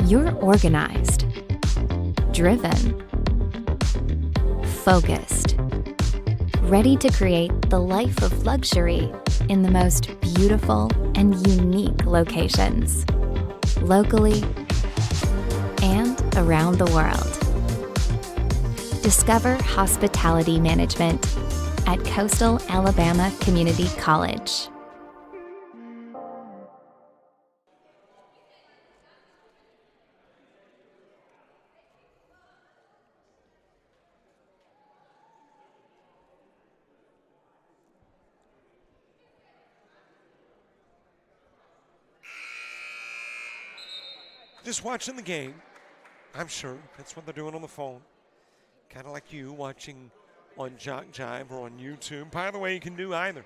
You're organized, driven, focused, ready to create the life of luxury in the most beautiful and unique locations, locally and around the world. Discover hospitality management at Coastal Alabama Community College. Just watching the game, I'm sure. That's what they're doing on the phone. Kind of like you watching on JockJive or on YouTube. By the way, you can do either.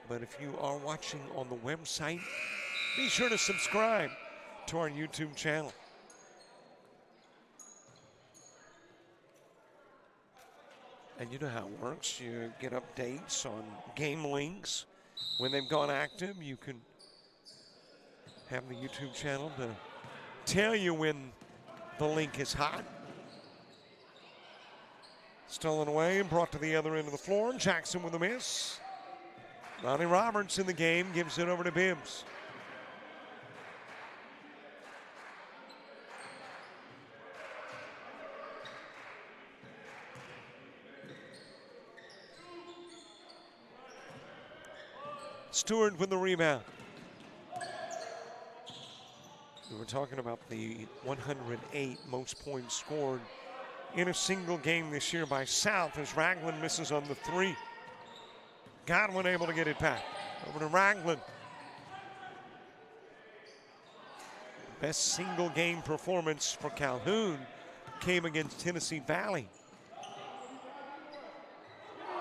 But if you are watching on the website, be sure to subscribe to our YouTube channel. And you know how it works. You get updates on game links. When they've gone active, you can have the YouTube channel to tell you when the link is hot. Stolen away and brought to the other end of the floor. Jackson with a miss. Ronnie Roberts in the game, gives it over to Bibbs. Stewart with the rebound. We were talking about the 108 most points scored in a single game this year by South as Ragland misses on the three. Godwin able to get it back. Over to Ragland. Best single game performance for Calhoun came against Tennessee Valley.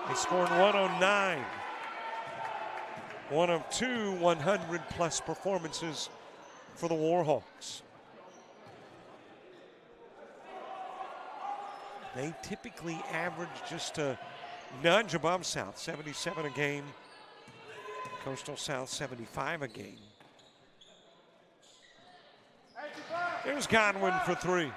They scored 109. One of two 100-plus performances for the Warhawks. They typically average just a nudge above South, 77 a game. Coastal South, 75 a game. There's Godwin for three.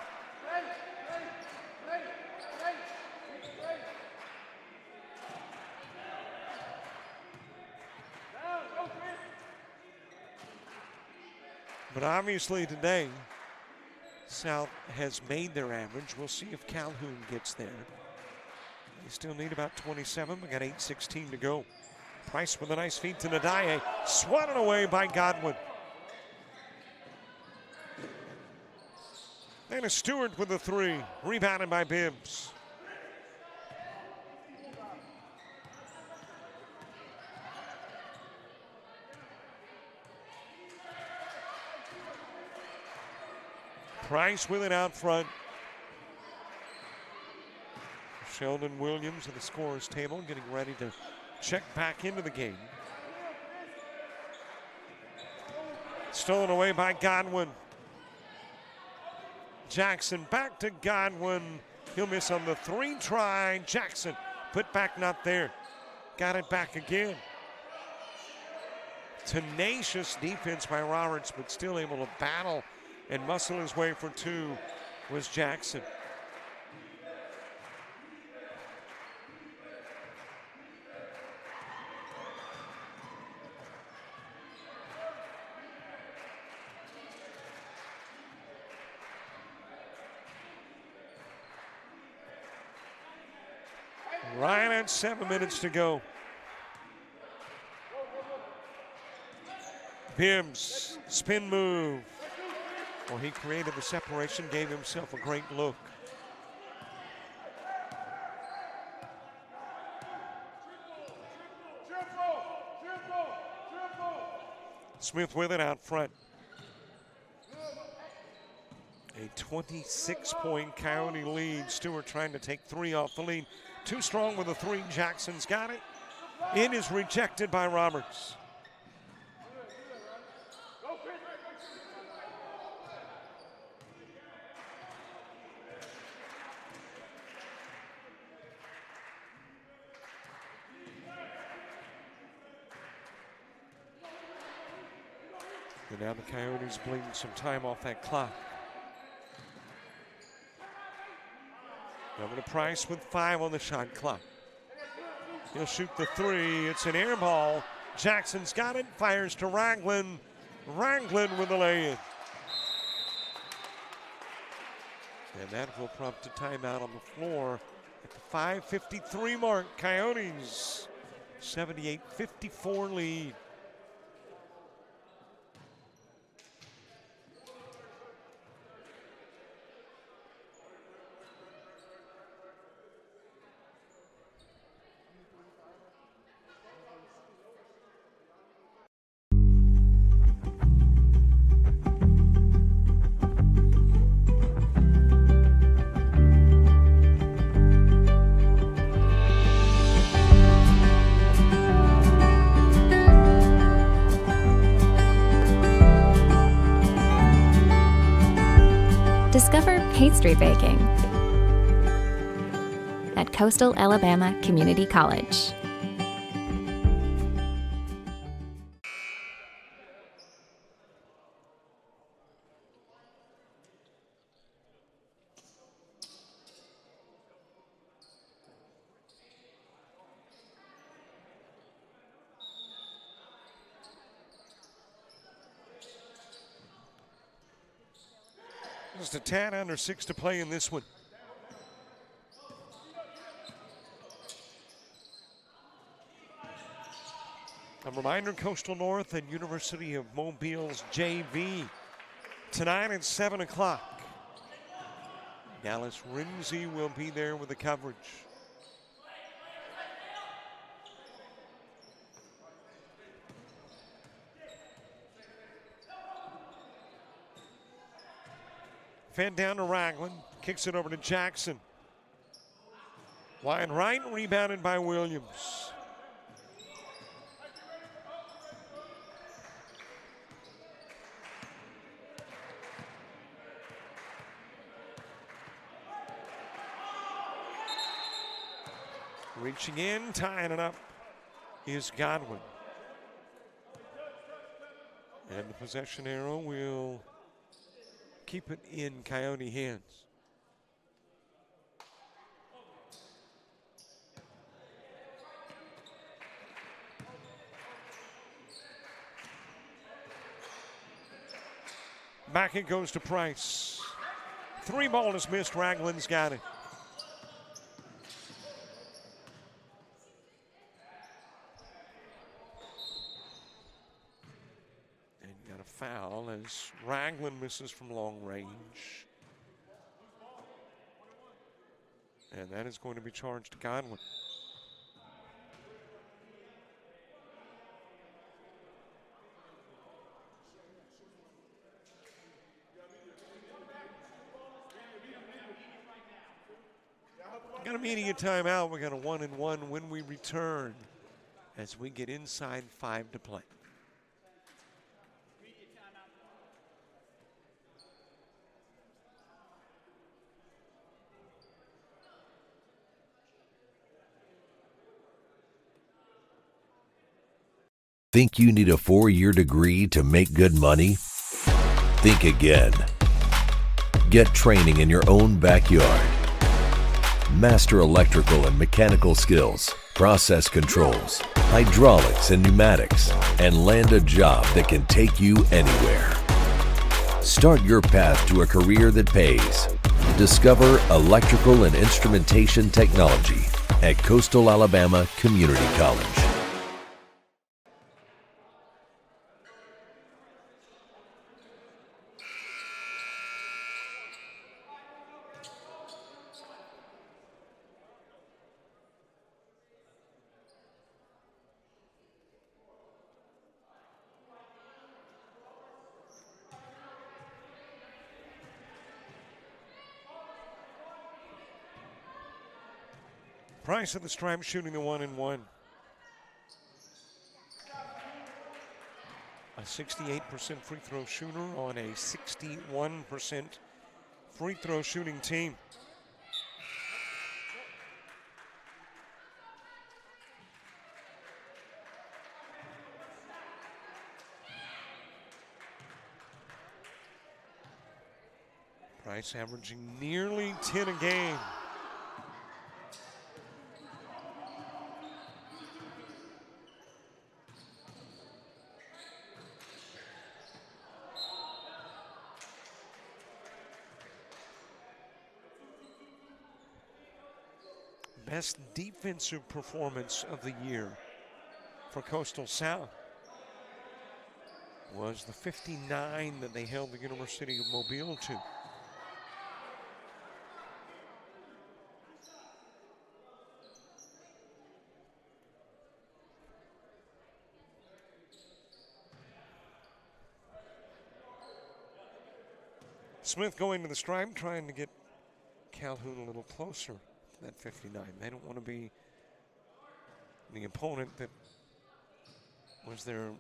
But obviously today, South has made their average. We'll see if Calhoun gets there. They still need about 27. We got 8:16 to go Price with a nice feed to Nadaye. Swatted away by Godwin. And a Stewart with the three. Rebounded by Bibbs. Price with it out front. Sheldon Williams at the scorer's table getting ready to check back into the game. Stolen away by Godwin. Jackson back to Godwin. He'll miss on the three try. Jackson put back, not there. Got it back again. Tenacious defense by Roberts, but still able to battle and muscle his way for two was Jackson. Right at 7 minutes to go. Bibbs, spin move. Well, he created the separation, gave himself a great look. Smith with it out front. A 26-point Coyote lead. Stewart trying to take three off the lead. Too strong with a three. Jackson's got it. It is rejected by Roberts. And now the Coyotes bleeding some time off that clock. Over to Price with 5 on the shot clock. He'll shoot the three. It's an air ball. Jackson's got it. Fires to Ragland. Ragland with the lay-in. And that will prompt a timeout on the floor at the 5:53 mark. Coyotes 78-54 lead. Discover pastry baking at Coastal Alabama Community College. Just a tad under 6 to play in this one. A reminder, Coastal North and University of Mobile's JV tonight at 7 o'clock. Dallas Rimsey will be there with the coverage. Fed down to Ragland, kicks it over to Jackson. Wide right, rebounded by Williams. Reaching in, tying it up is Godwin. And the possession arrow will keep it in Coyote hands. Back it goes to Price. Three ball is missed. Ragland's got it. as Ragland misses from long range. And that is going to be charged to Godwin. Got a media timeout. We got a 1-1 when we return as we get inside 5 to play. Think you need a 4-year degree to make good money? Think again. Get training in your own backyard. Master electrical and mechanical skills, process controls, hydraulics and pneumatics, and land a job that can take you anywhere. Start your path to a career that pays. Discover electrical and instrumentation technology at Coastal Alabama Community College. Price of the stripe shooting the 1-1. A 68% free throw shooter on a 61% free throw shooting team. Price averaging nearly 10 a game. Best defensive performance of the year for Coastal South was the 59 that they held the University of Mobile to. Smith going to the stripe, trying to get Calhoun a little closer. That 59. They don't want to be the opponent that was the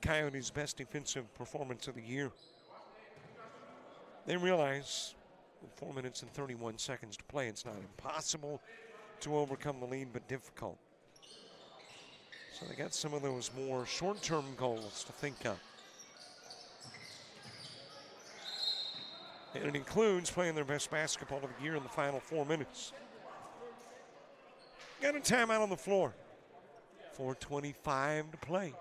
Coyotes' best defensive performance of the year. They realize with 4 minutes and 31 seconds to play, it's not impossible to overcome the lead, but difficult. So they got some of those more short-term goals to think of. And it includes playing their best basketball of the year in the final 4 minutes. Got a timeout on the floor. 4:25 to play.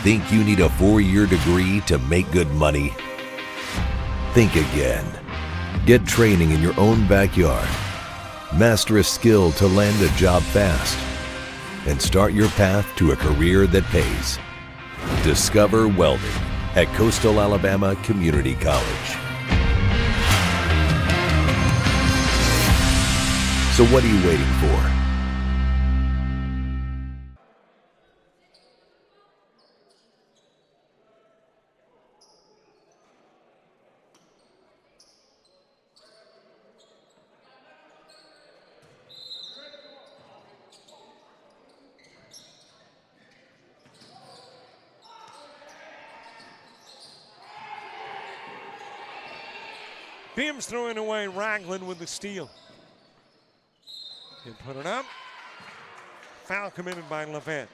Think you need a 4-year degree to make good money? Think again. Get training in your own backyard. Master a skill to land a job fast. And start your path to a career that pays. Discover welding at Coastal Alabama Community College. So what are you waiting for? Beams throwing away Ragland with the steal. He put it up. Foul committed by Levant.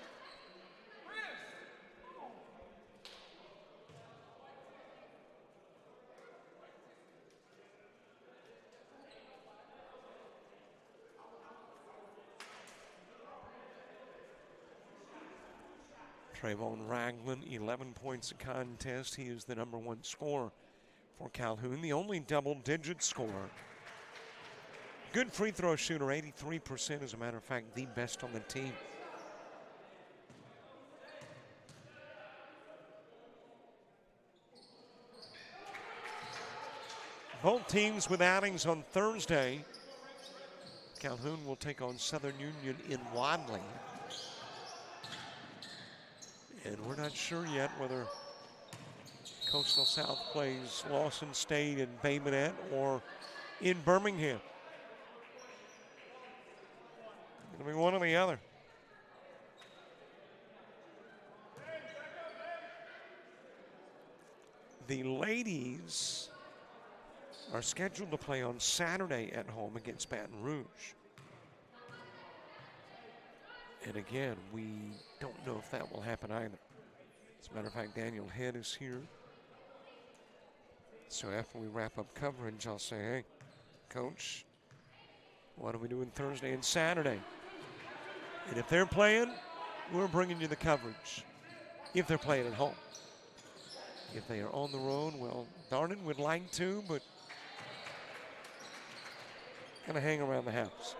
Trayvon Ragland, 11 points a contest. He is the #1 scorer for Calhoun, the only double-digit scorer. Good free throw shooter, 83%, as a matter of fact, the best on the team. Both teams with outings on Thursday. Calhoun will take on Southern Union in Wadley. And we're not sure yet whether Coastal South plays Lawson State in Bay Minette or in Birmingham. It'll be one or the other. The ladies are scheduled to play on Saturday at home against Baton Rouge. And again, we don't know if that will happen either. As a matter of fact, Daniel Head is here. So after we wrap up coverage, I'll say, hey, Coach, what are we doing Thursday and Saturday? And if they're playing, we're bringing you the coverage. If they're playing at home. If they are on the road, well, darn it, we'd like to, but gonna hang around the house.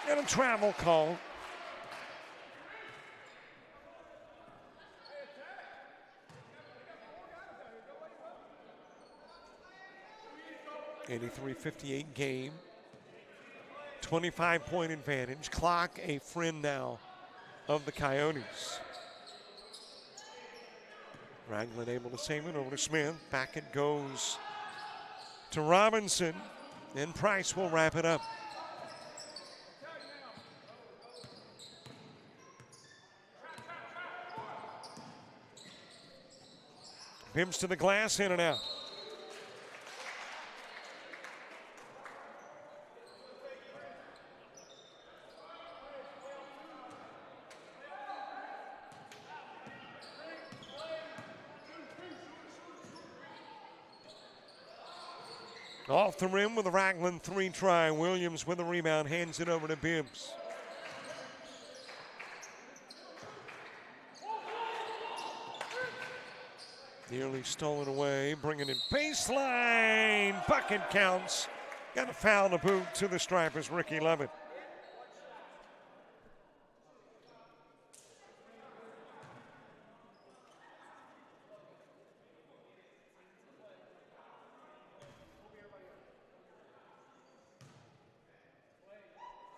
And a travel call. .58 game. 25-point advantage. Clock a friend now of the Coyotes. Ragland able to save it over to Smith. Back it goes to Robinson. And Price will wrap it up. Bims to the glass, in and out. Off the rim with a Ragland 3 try. Williams with a rebound, hands it over to Bibbs. Nearly stolen away, bringing it baseline. Bucket counts. Got a foul to boot to the Stripers, Ricky Lovett.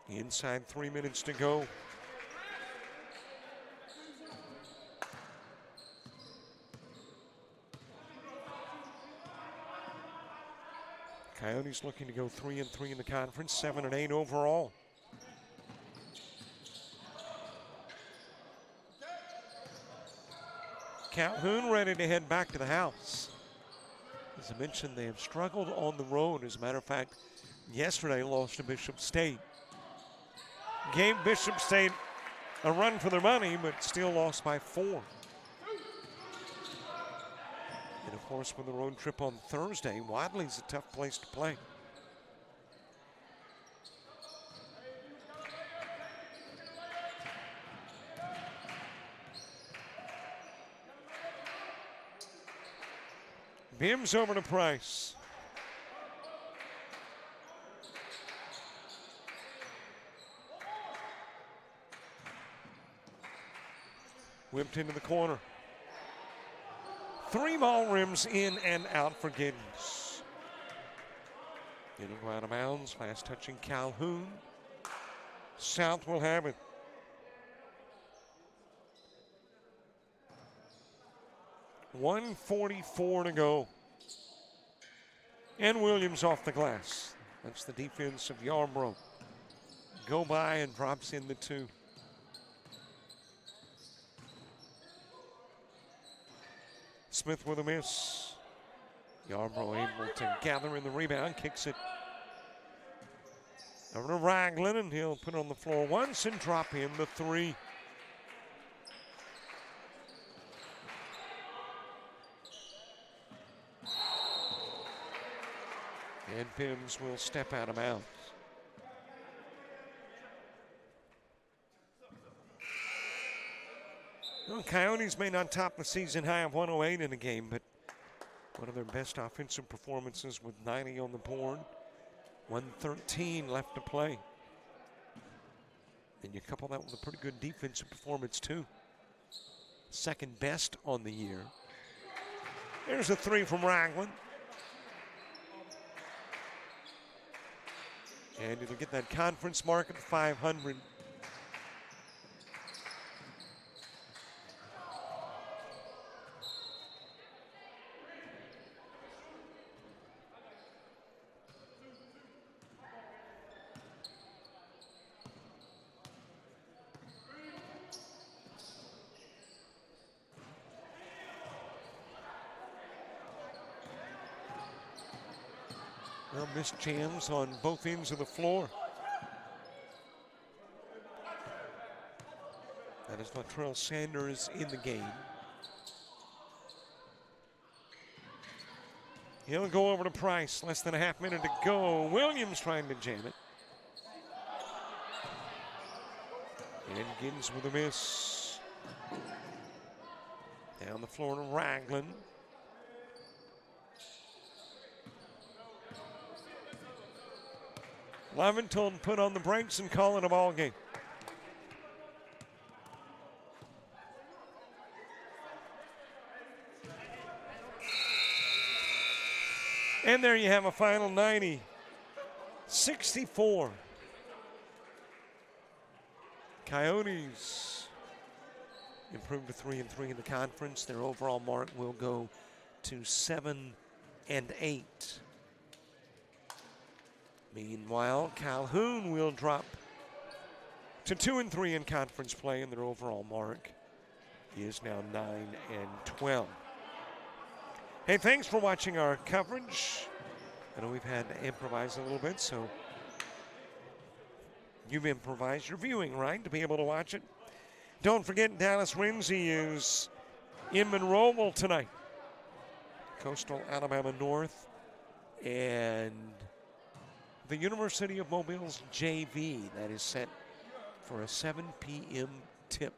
Inside 3 minutes to go. Coyotes looking to go 3-3 in the conference, 7-8 overall. Calhoun ready to head back to the house. As I mentioned, they have struggled on the road. As a matter of fact, yesterday lost to Bishop State. Gave Bishop State a run for their money, but still lost by 4. And of course, with the road trip on Thursday, Wadley's a tough place to play. Bims over to Price. Whipped into the corner. 3 ball rims in and out for Giddens. It'll go out of bounds. Last touching Calhoun. South will have it. .144 to go. And Williams off the glass. That's the defense of Yarbrough. Go by and drops in the 2. Smith with a miss. Yarbrough able to gather in the rebound, kicks it over to Ragland, and he'll put it on the floor once and drop in the 3. And Bibbs will step out of bounds. Well, Coyotes may not top the season high of 108 in a game, but one of their best offensive performances with 90 on the board. 113 left to play. And you couple that with a pretty good defensive performance, too. Second best on the year. There's a three from Ragland. And it'll get that conference mark at 500. Well, missed jams on both ends of the floor. That is Latrell Sanders in the game. He'll go over to Price. Less than a half minute to go. Williams trying to jam it. And Giddens with a miss. Down the floor to Ragland. Leventon put on the brakes and call it a ball game. And there you have a final 90-64. Coyotes improved to 3-3 in the conference. Their overall mark will go to 7-8. Meanwhile, Calhoun will drop to 2-3 in conference play, and their overall mark is now 9-12. Hey, thanks for watching our coverage. I know we've had to improvise a little bit, so you've improvised your viewing, right, to be able to watch it. Don't forget, Dallas Renzi is in Monroeville tonight. Coastal Alabama North and the University of Mobile's JV. That is set for a 7 p.m. tip.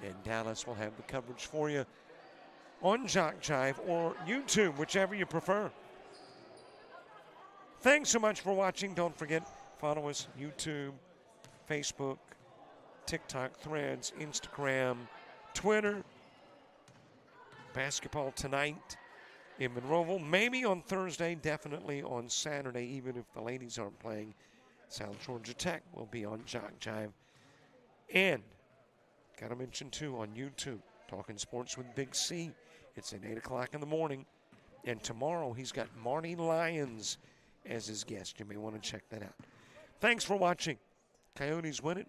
And Dallas will have the coverage for you on JockJive or YouTube, whichever you prefer. Thanks so much for watching. Don't forget, follow us YouTube, Facebook, TikTok, Threads, Instagram, Twitter. Basketball tonight in Monroeville. Maybe on Thursday, definitely on Saturday, even if the ladies aren't playing. South Georgia Tech will be on JockJive. And got to mention, too, on YouTube, Talking Sports with Big C. It's at 8 o'clock in the morning. And tomorrow he's got Marty Lyons as his guest. You may want to check that out. Thanks for watching. Coyotes win it.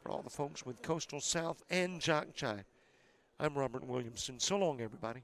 For all the folks with Coastal South and JockJive, I'm Robert Williamson. So long, everybody.